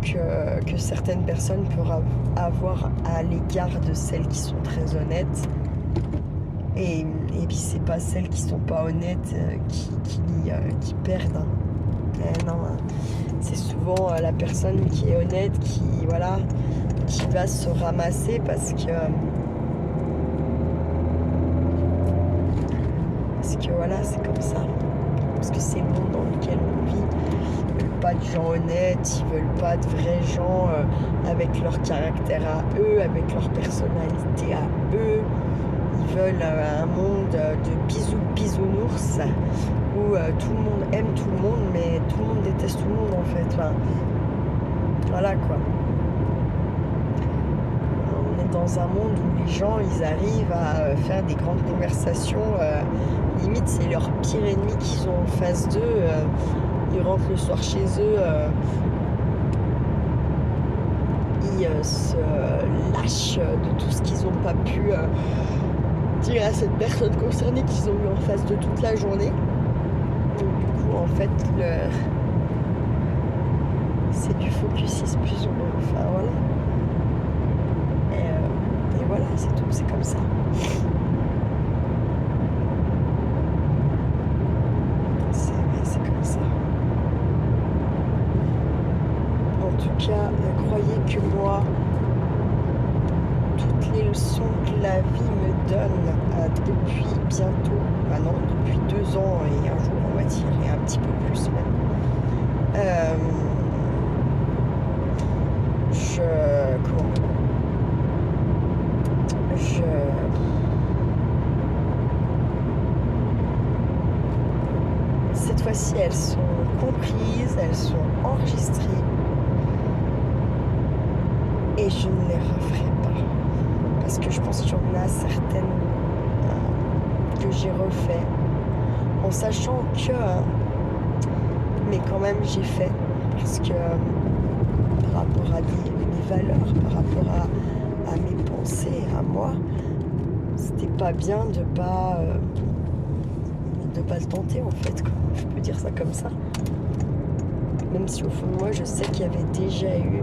que certaines personnes peuvent avoir à l'égard de celles qui sont très honnêtes. Et puis c'est pas celles qui sont pas honnêtes qui perdent. Non, c'est souvent la personne qui est honnête qui va se ramasser parce que voilà, c'est comme ça. Parce que c'est le monde dans lequel on vit. Ils veulent pas de gens honnêtes, ils veulent pas de vrais gens avec leur caractère à eux, avec leur personnalité à eux. Ils veulent un monde de bisounours où tout le monde aime tout le monde, mais tout le monde déteste tout le monde en fait. Enfin, voilà quoi. On est dans un monde où les gens, ils arrivent à faire des grandes conversations. Limite, c'est leur pire ennemi qu'ils ont en face d'eux. Ils rentrent le soir chez eux. Ils se lâchent de tout ce qu'ils n'ont pas pu dire à cette personne concernée qu'ils ont eu en face de toute la journée. Donc du coup, en fait, c'est du focus plus ou moins. Enfin voilà. Et voilà, c'est tout, c'est comme ça. C'est comme ça. En tout cas, croyez que moi, toutes les leçons que la vie me donne depuis bientôt, non, depuis 2 ans et un jour, on va dire, et un petit peu plus même. Cette fois-ci, elles sont comprises, elles sont enregistrées et je ne les referai pas parce que je pense qu'il y en a certaines que j'ai refait en sachant que mais quand même j'ai fait parce que par rapport à mes valeurs, par rapport à mes pensées, à moi, c'était pas bien de pas le tenter en fait, quoi. Je peux dire ça comme ça, même si au fond de moi je sais qu'il y a déjà eu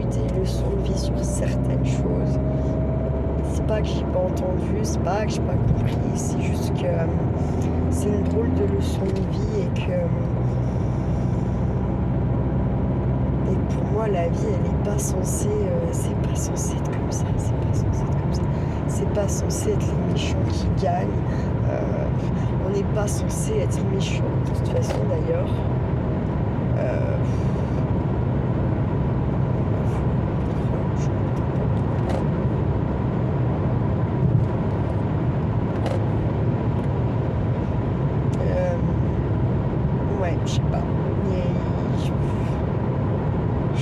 des leçons de vie sur certaines choses. C'est pas que j'ai pas entendu, c'est pas que j'ai pas compris, c'est juste que c'est une drôle de leçon de vie et pour moi la vie elle est pas censée c'est pas censé être comme ça, c'est pas censé être les méchants qui gagnent. On n'est pas censé être méchant de toute façon d'ailleurs. Ouais, je sais pas.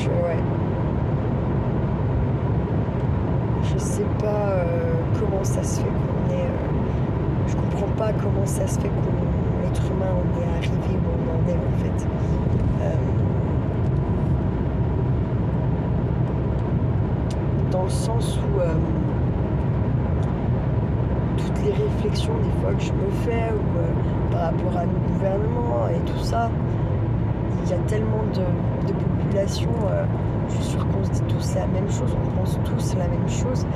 Ouais. Je sais pas comment ça se fait qu'on est. Je comprends pas comment ça se fait qu'on, l'être humain, on est arrivé où on en est en fait. Dans le sens où toutes les réflexions des fois que je me fais ou par rapport à nos gouvernements et tout ça, il y a tellement de population, je suis sûre qu'on se dit tous la même chose, on pense tous la même chose,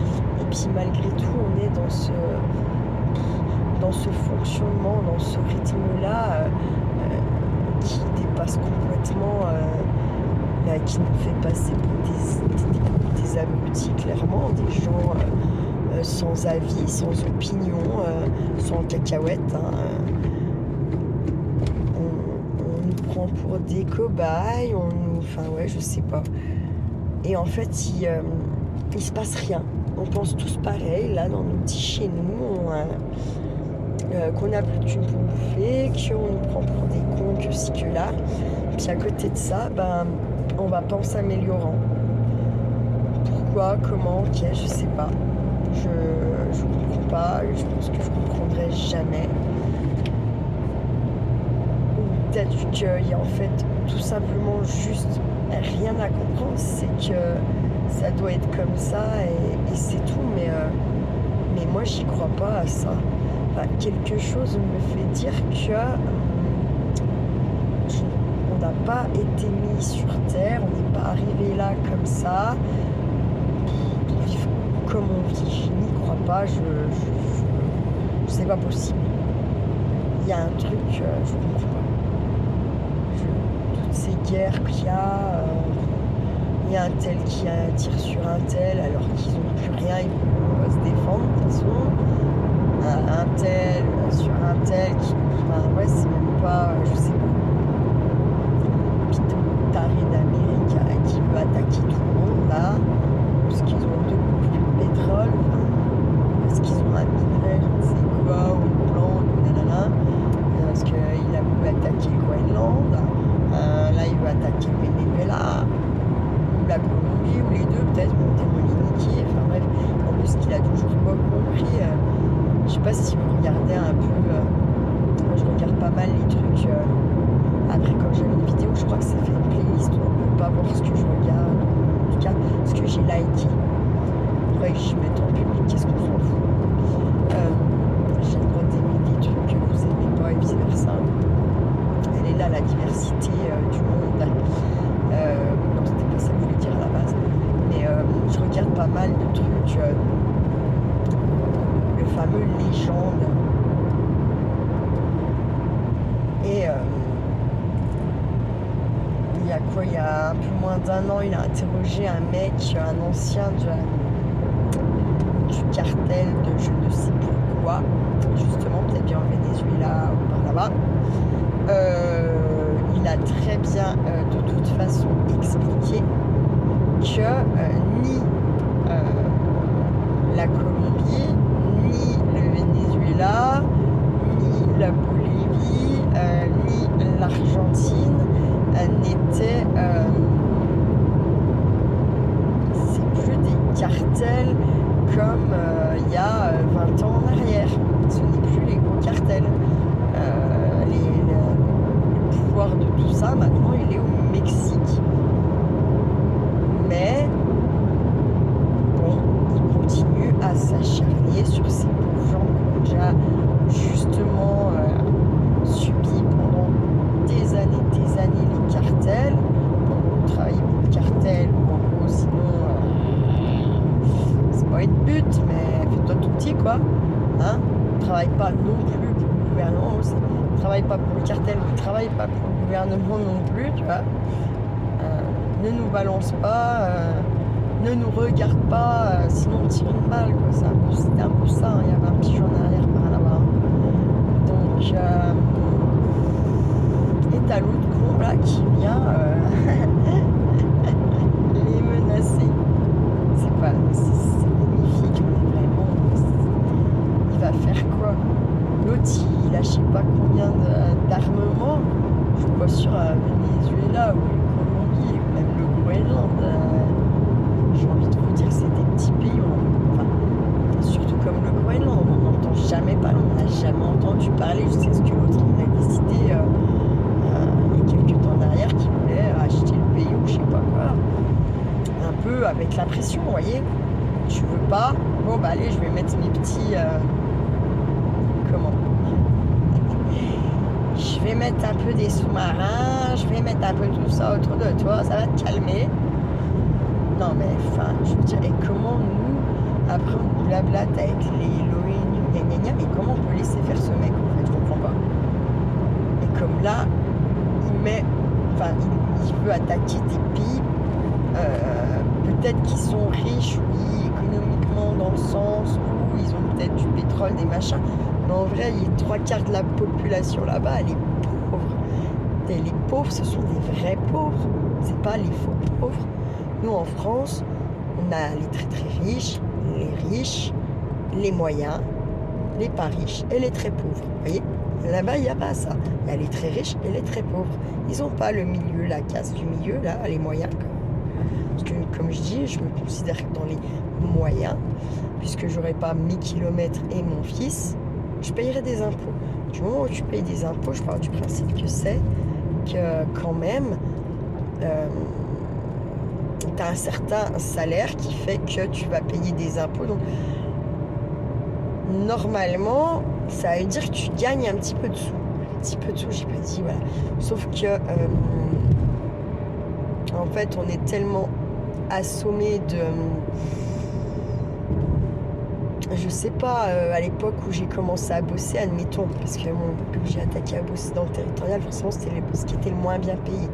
et puis malgré tout on est dans ce fonctionnement, dans ce rythme-là qui dépasse complètement, qui nous fait passer pour des abrutis, clairement, des gens sans avis, sans opinion, sans cacahuètes. On nous prend pour des cobayes, enfin ouais, je sais pas. Et en fait, il se passe rien. On pense tous pareil, là, dans nos petits chez nous, qu'on n'a plus de thunes pour bouffer, qu'on nous prend pour des cons, que ci, que là. Puis à côté de ça, on va pas en s'améliorant. Pourquoi, comment, ok, je sais pas. Je comprends pas, je pense que je comprendrai jamais. Ou peut-être qu'il y a en fait tout simplement juste rien à comprendre, c'est que ça doit être comme ça et c'est tout, mais moi j'y crois pas à ça. Quelque chose me fait dire que on n'a pas été mis sur terre, on n'est pas arrivé là comme ça pour vivre comme on vit. Je n'y crois pas, c'est pas possible. Il y a un truc, je comprends pas. Toutes ces guerres qu'il y a, il y a un tel qui tire sur un tel alors qu'ils n'ont plus rien, ils peuvent pas se défendre de toute façon. Un tel sur un tel qui. Enfin, ouais, c'est même pas. Je sais pas. Puis taré d'Amérique qui veut attaquer tout le monde là, parce qu'ils ont 2 coups de pétrole, parce qu'ils ont un minerai, je ne sais quoi, ou une plante, ou nanana, parce qu'il a voulu attaquer le Groenland, là il veut attaquer le Venezuela, ou la Colombie, ou les deux, peut-être Montélimiki, enfin bref, en plus qu'il a toujours pas compris. Je sais pas si vous regardez un peu, moi je regarde pas mal les trucs, après quand j'ai une vidéo, je crois que ça fait une playlist où on peut pas voir ce que je regarde, en tout cas ce que j'ai liké. Faudrait que je mette en public qu'est-ce qu'on s'en fout. J'ai le droit d'aimer des trucs que vous aimez pas et vice versa. Elle est là la diversité du monde. Non, c'était pas ça que je voulais dire à la base. Mais je regarde pas mal de trucs. Le fameux Légende. Et il y a quoi? Il y a un peu moins d'1 an, il a interrogé un mec, un ancien du cartel de je ne sais pourquoi, justement, peut-être bien au Venezuela ou par là-bas. Il a très bien, de toute façon, expliqué que ni la Colombie, ni le Venezuela, ni la Bolivie, ni l'Argentine n'étaient... c'est plus des cartels comme il y a 20 ans en arrière. Ce n'est plus les gros cartels. Le pouvoir de tout ça, maintenant, il est au Mexique. Mais, bon, il continue à s'acharner sur ces pauvres gens qui ont déjà, justement, subi pendant des années les cartels. Bon, travailler pour le cartel, en gros, sinon, c'est pas une but, mais fais-toi tout petit, quoi. Hein? Travaille pas non plus pour le gouvernement aussi. Travaille pas pour le cartel, ne travaille pas pour le gouvernement non plus, tu vois. Ne nous balance pas, ne nous regarde pas, sinon on tire une balle, quoi. C'était un peu ça, hein. Il y avait un petit jeu en arrière par là-bas. Donc, et t'as l'autre con là qui vient les menacer. C'est magnifique, mais vraiment, il va faire quoi? L'autre, il a je sais pas combien d'armements. Je suis pas sûre à Venezuela ou Colombie, ou même le Groenland. J'ai envie de vous dire que c'est des petits pays. Enfin, surtout comme le Groenland, on n'en entend jamais parler, on n'a jamais entendu parler jusqu'à ce que l'autre il a décidé il y a quelques temps en arrière qu'il voulait acheter le pays ou je sais pas quoi. Un peu avec la pression, vous voyez. Tu veux pas? Bon bah allez, je vais mettre mes petits... comment? Je vais mettre un peu des sous-marins, je vais mettre un peu tout ça autour de toi, ça va te calmer. Non mais enfin, je veux dire, et comment nous, après on blablate avec l'ONU, gna gna gna, mais comment on peut laisser faire ce mec en fait, je comprends pas. Et comme là, il veut attaquer des pays, peut-être qu'ils sont riches, oui, économiquement, dans le sens où ils ont peut-être du pétrole, des machins, mais en vrai, il y a 3/4 de la population là-bas, elle est pauvre. Et les pauvres, ce sont des vrais pauvres, c'est pas les faux pauvres. Nous, en France, on a les très très riches, les moyens, les pas riches et les très pauvres. Vous voyez? Là-bas, il n'y a pas ça. Il y a les très riches et les très pauvres. Ils n'ont pas le milieu, la casse du milieu, là, les moyens. Parce que, comme je dis, je me considère dans les moyens, puisque j'aurais pas mes kilomètres et mon fils, je payerais des impôts. Du moment où tu payes des impôts, je parle du principe que c'est que quand même, tu as un certain salaire qui fait que tu vas payer des impôts. Donc, normalement, ça veut dire que tu gagnes un petit peu de sous. Un petit peu de sous, j'ai pas dit, voilà. Sauf que, en fait, on est tellement assommé de... je sais pas, à l'époque où j'ai commencé à bosser, admettons, parce que comme j'ai attaqué à bosser dans le territorial, forcément, c'était ce qui était le moins bien payé.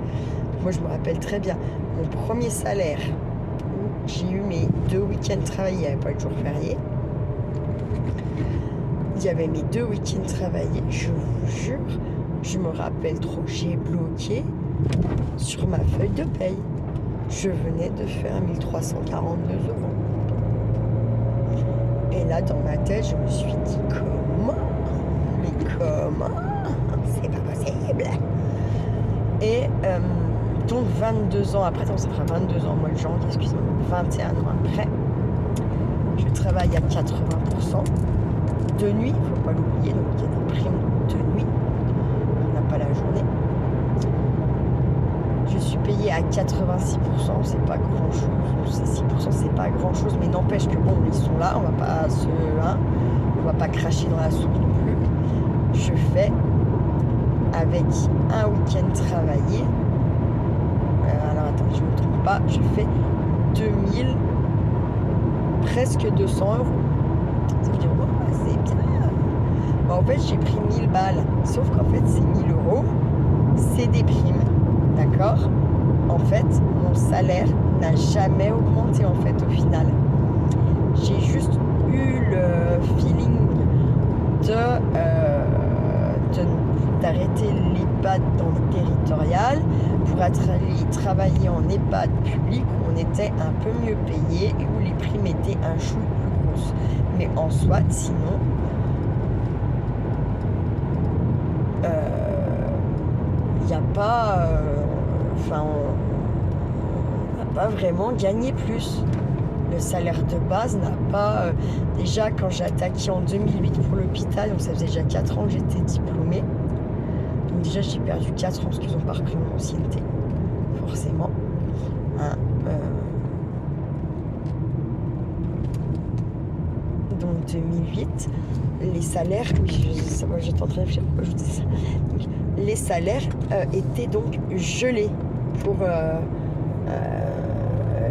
Moi, je me rappelle très bien, mon premier salaire, où j'ai eu mes 2 week-ends travaillés, il n'y avait pas de jour férié. Il y avait mes 2 week-ends travaillés, je vous jure, je me rappelle trop, j'ai bloqué sur ma feuille de paye. Je venais de faire 1342 €. Et là, dans ma tête, je me suis dit, comment? Mais comment? C'est pas possible. Et donc, 22 ans après, donc ça fera 22 ans au mois de janvier, excusez-moi, 21 ans après, je travaille à 80% de nuit, il ne faut pas l'oublier, donc il y a des primes de nuit, on n'a pas la journée. Je suis payé à 86%, c'est pas grand chose. C'est 6%, c'est pas grand chose, mais n'empêche que bon, ils sont là, on va pas on va pas cracher dans la soupe non plus. Je fais avec un week-end travaillé. Alors attends, je ne me trompe pas, je fais 2000, presque 200 euros. Ça veut dire, oh, c'est bien. Bon, en fait, j'ai pris 1000 balles, sauf qu'en fait, ces 1000 euros, c'est des primes. D'accord? En fait, mon salaire n'a jamais augmenté en fait au final. J'ai juste eu le feeling d'arrêter l'EHPAD dans le territorial pour aller travailler en EHPAD public où on était un peu mieux payé et où les primes étaient un chou plus grosses. Mais en soit, sinon, il n'y a pas... on n'a pas vraiment gagné plus. Le salaire de base n'a pas... déjà, quand j'ai attaqué en 2008 pour l'hôpital, donc ça faisait déjà 4 ans que j'étais diplômée. Donc déjà, j'ai perdu 4 ans parce qu'ils n'ont pas repris mon ancienneté, forcément. Hein, donc 2008, les salaires... Oui, j'étais en train de réfléchir pourquoi je disais ça. Donc, les salaires étaient donc gelés pour...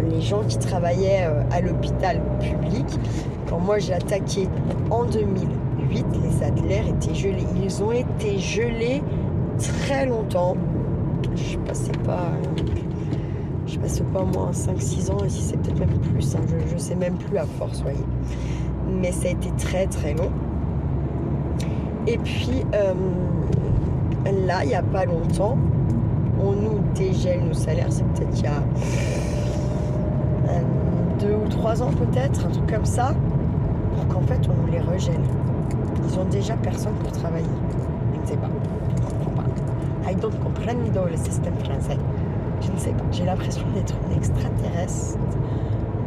les gens qui travaillaient à l'hôpital public. Quand moi j'ai attaqué en 2008, les salaires étaient gelés. Ils ont été gelés très longtemps. Je passais pas moins 5-6 ans, et si c'est peut-être même plus, hein, je sais même plus à force, voyez. Mais ça a été très très long. Et puis là, il n'y a pas longtemps, on nous dégèle nos salaires, c'est peut-être il y a 2 ou 3 ans peut-être, un truc comme ça, pour qu'en fait on nous les regèle. Ils ont déjà personne pour travailler. Je ne sais pas, je ne comprends pas. I don't comprendo le système français. Je ne sais pas, j'ai l'impression d'être une extraterrestre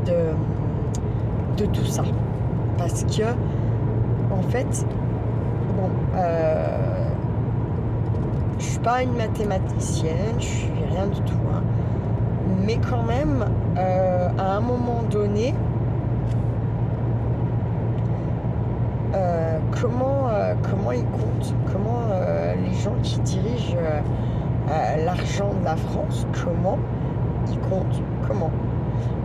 de tout ça. Parce que, en fait, bon, je suis pas une mathématicienne, je suis rien du tout, hein. Mais quand même, à un moment donné, comment ils comptent, comment les gens qui dirigent l'argent de la France, comment ils comptent, comment.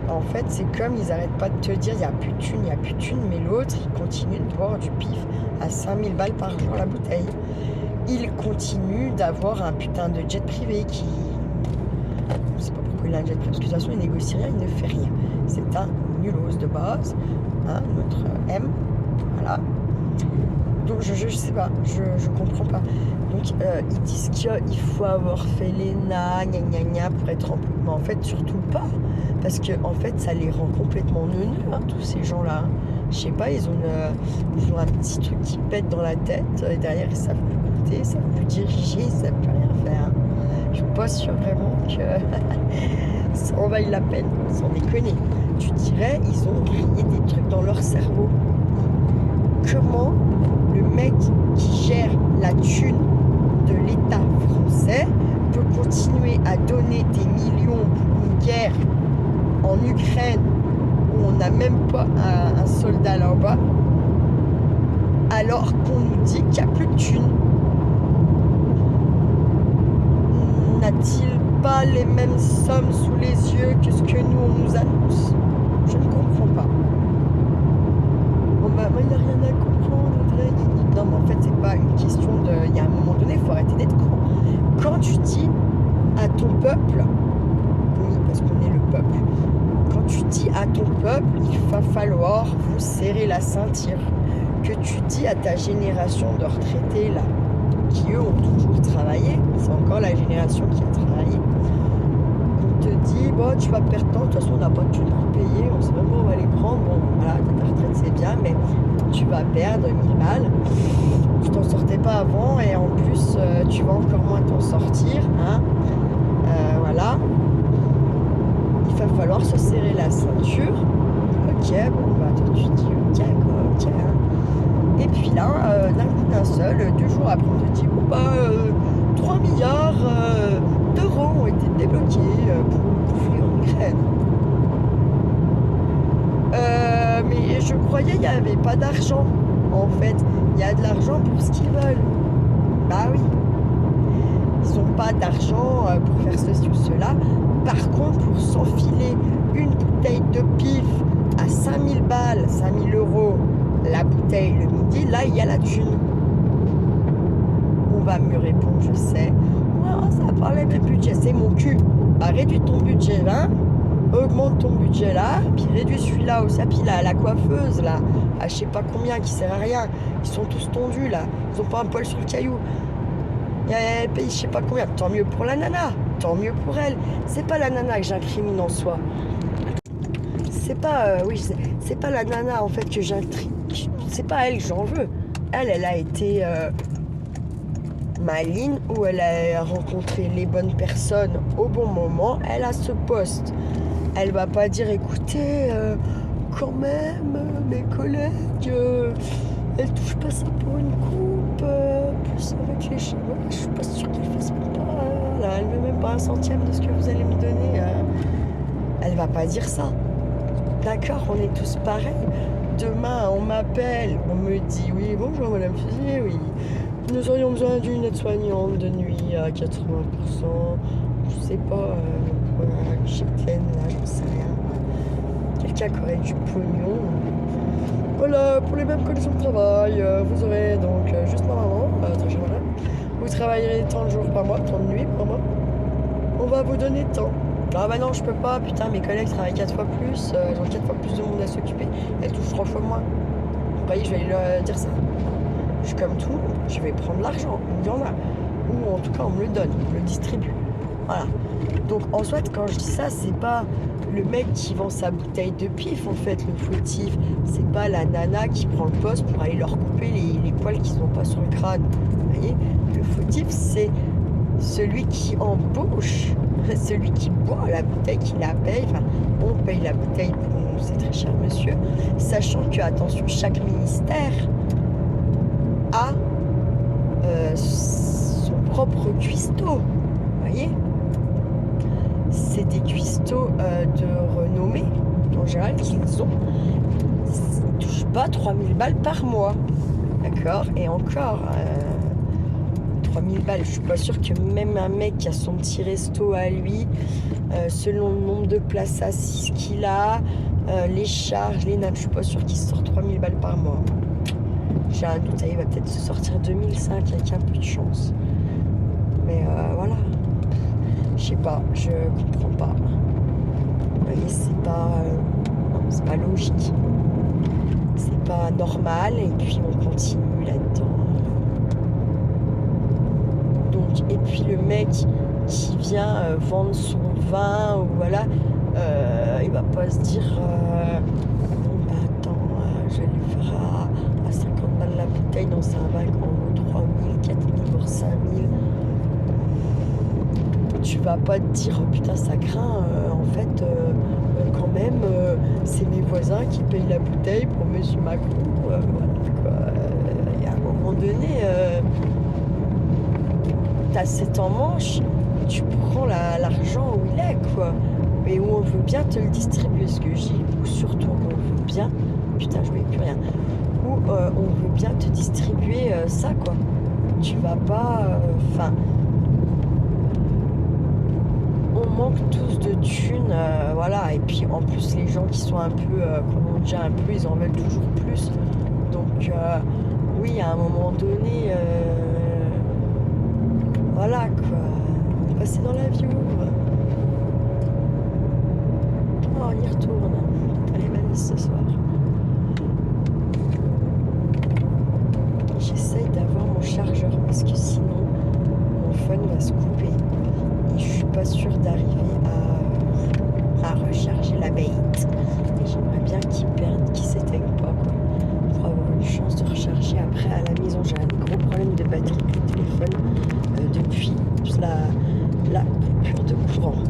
En fait, c'est comme ils n'arrêtent pas de te dire il n'y a plus de thune, mais l'autre, il continue de boire du pif à 5000 balles par jour la bouteille. Il continue d'avoir un putain de jet privé qui... Je ne sais pas pourquoi il a un jet privé, parce que de toute façon, il négocie rien, il ne fait rien. C'est un nulos de base, hein, notre M, voilà. Donc, je sais pas, je comprends pas. Donc, ils disent qu'il faut avoir fait l'ENA, gna gna gna, pour être en... Mais en fait, surtout pas. Parce que, en fait, ça les rend complètement neuneux, hein, tous ces gens-là. Je sais pas, ils ont un petit truc qui pète dans la tête. Et derrière, ils savent plus compter, ils savent plus diriger, ils savent plus rien faire. Je suis pas sûre vraiment que ça en vaille la peine, sans déconner. Tu dirais, ils ont grillé des trucs dans leur cerveau. Comment le mec qui gère la thune de l'État français peut continuer à donner des millions pour une guerre en Ukraine où on n'a même pas un soldat là-bas, alors qu'on nous dit qu'il n'y a plus de thunes? N'a-t-il pas les mêmes sommes sous les yeux que ce que nous on nous annonce? Je ne comprends pas. Bon bah moi il n'y a rien à comprendre. Non mais en fait c'est pas une question de... Il y a un moment donné, il faut arrêter d'être con. Quand tu dis à ton peuple, oui parce qu'on est le peuple, quand tu dis à ton peuple, il va falloir vous serrer la ceinture, que tu dis à ta génération de retraités là, qui eux ont toujours travaillé, c'est encore la génération qui a travaillé, on te dit, bon tu vas perdre temps, de toute façon on n'a pas de thunes pour payer, on sait même pas où on va les prendre, bon voilà, ta retraite c'est bien, mais tu vas perdre 1000 balles, tu t'en sortais pas avant, et en plus tu vas encore moins t'en sortir, hein, voilà. Il va falloir se serrer la ceinture. Ok, bon bah toi tu dis ok, ok. Et puis là, d'un coup d'un seul, 2 jours après, on te dit bon bah 3 milliards d'euros ont été débloqués croyais il n'y avait pas d'argent. En fait, il y a de l'argent pour ce qu'ils veulent. Bah oui. Ils n'ont pas d'argent pour faire ceci ou cela. Par contre, pour s'enfiler une bouteille de pif à 5000 balles, 5000 euros, la bouteille le midi, là, il y a la thune. On va me répondre, je sais. Oh, ça parlait de budget, c'est mon cul. Bah, réduis ton budget là, augmente ton budget là, puis réduis celui-là aussi. Puis la coiffeuse là, à je sais pas combien, qui sert à rien. Ils sont tous tondus là, ils ont pas un poil sur le caillou. Elle paye je sais pas combien. Tant mieux pour la nana, tant mieux pour elle. C'est pas la nana que j'incrimine en soi. C'est pas, c'est pas la nana en fait que j'incrimine. C'est pas elle que j'en veux. Elle a été maligne, où elle a rencontré les bonnes personnes au bon moment. Elle a ce poste. Elle va pas dire écoutez, quand même, mes collègues, elle touche pas ça pour une coupe, plus avec les cheveux. Je suis pas sûre qu'elle fasse pas. Là, elle veut même pas un centième de ce que vous allez me donner. Elle va pas dire ça. D'accord, on est tous pareils. Demain, on m'appelle, on me dit oui, bonjour Madame Fusier, oui. Nous aurions besoin d'une aide-soignante de nuit à 80%. Je sais pas, chiptaine, là, j'en sais rien. Quelqu'un qui aurait du pognon. Voilà, pour les mêmes conditions de travail, vous aurez donc juste normalement, très cher madame, vous travaillerez tant de jours par mois, tant de nuits par mois. On va vous donner tant. Ah bah non, je peux pas, putain, mes collègues travaillent 4 fois plus, ils ont 4 fois plus de monde à s'occuper, elles touchent 3 fois moins. Vous voyez, je vais leur dire ça. Je suis comme tout, je vais prendre l'argent, il y en a. Ou en tout cas, on me le donne, on me le distribue. Voilà. Donc en soit, quand je dis ça, c'est pas le mec qui vend sa bouteille de pif, en fait, le fautif. C'est pas la nana qui prend le poste pour aller leur couper les poils qu'ils n'ont pas sur le crâne. Vous voyez, le fautif, c'est celui qui embauche, celui qui boit la bouteille, qui la paye. Enfin, on paye la bouteille pour nous, c'est très cher, monsieur. Sachant que, attention, chaque ministère a son propre cuistot. Vous voyez, c'est des cuistots de renommée, en général, qu'ils ont. Ils ne touchent pas 3000 balles par mois. D'accord. Et encore, 3000 balles, je suis pas sûre que même un mec qui a son petit resto à lui, selon le nombre de places assises qu'il a, les charges, les nappes, je suis pas sûre qu'il sort 3000 balles par mois. J'ai un doute, il va peut-être se sortir 2005 avec un peu de chance. Mais voilà. Je sais pas, je comprends pas. Vous voyez, c'est pas logique. C'est pas normal, et puis on continue là-dedans. Donc, et puis le mec qui vient vendre son vin, ou voilà, il va pas se dire bon bah attends, je vais lui faire à 50 balles la bouteille dans un vin qu'on vaut 3000, 4000, voire 5000. Tu vas pas te dire oh putain ça craint, en fait quand même c'est mes voisins qui payent la bouteille pour monsieur Macron, voilà quoi. Et à un moment donné t'as cet en manche, tu prends l'argent où il est quoi, et où on veut bien te le distribuer, ce que je dis, ou surtout on veut bien, putain je voyais plus rien, où on veut bien te distribuer ça quoi. Tu vas pas, enfin on manque tous de thunes, voilà, et puis en plus les gens qui sont un peu, comme on dit un peu, ils en veulent toujours plus, donc oui à un moment donné, voilà quoi, on est passé dans la vie ouvre. Oh on y retourne, t'as les valises ce soir. J'essaye d'avoir mon chargeur parce que sinon mon phone va se couper. Et je suis pas sûre d'arriver à recharger la bête. Et j'aimerais bien qu'il s'éteigne pas quoi, pour avoir une chance de recharger. Après à la maison j'ai un gros problème de batterie avec le téléphone depuis la coupure de courant.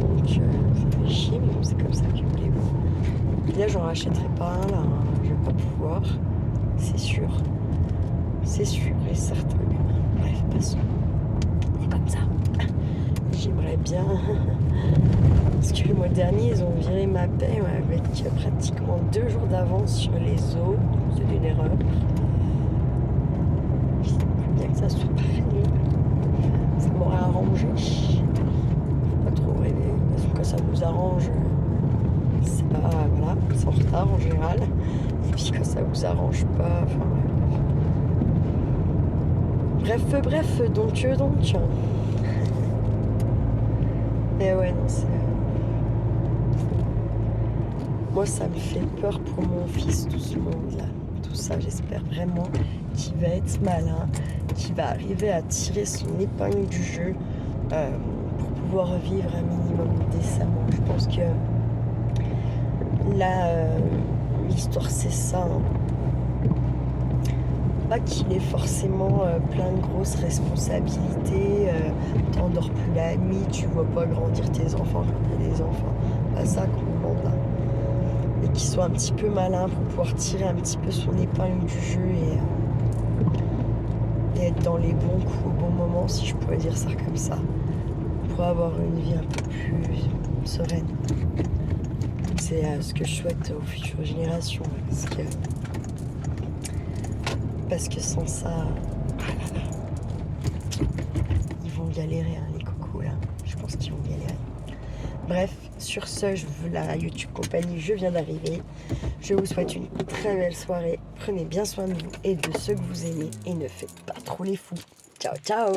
Donc ça fait chier, mais bon, c'est comme ça que voulez-vous. Là j'en rachèterai pas un là, hein. Je vais pas pouvoir, c'est sûr. C'est sûr et certain. Bref, passons. C'est comme ça. J'aimerais bien, parce que le mois dernier ils ont viré ma paie avec pratiquement 2 2 jours d'avance sur les eaux. C'est une erreur. J'aimerais bien que ça soit pareil. Ça m'aurait arrangé. Faut pas trop rêver. Parce que quand ça nous arrange, c'est pas. Voilà, c'est en retard en général. Et puis quand ça vous arrange pas, enfin bref, donc. Et ouais, non, c'est. Moi, ça me fait peur pour mon fils, tout ce monde-là. Tout ça, j'espère vraiment qu'il va être malin, qu'il va arriver à tirer son épingle du jeu pour pouvoir vivre un minimum décemment. Je pense que là, l'histoire, c'est ça. Hein. Pas qu'il ait forcément plein de grosses responsabilités, t'endors plus la nuit, tu vois pas grandir tes enfants quand il y a des enfants. Pas ça qu'on demande là. Et qu'il soit un petit peu malin pour pouvoir tirer un petit peu son épingle du jeu et être dans les bons coups au bon moment, si je pourrais dire ça comme ça, pour avoir une vie un peu plus sereine. C'est ce que je souhaite aux futures générations, parce que sans ça, ils vont galérer, hein, les cocos là. Je pense qu'ils vont galérer. Bref, sur ce, la YouTube compagnie, je viens d'arriver. Je vous souhaite une très belle soirée. Prenez bien soin de vous et de ceux que vous aimez et ne faites pas trop les fous. Ciao, ciao!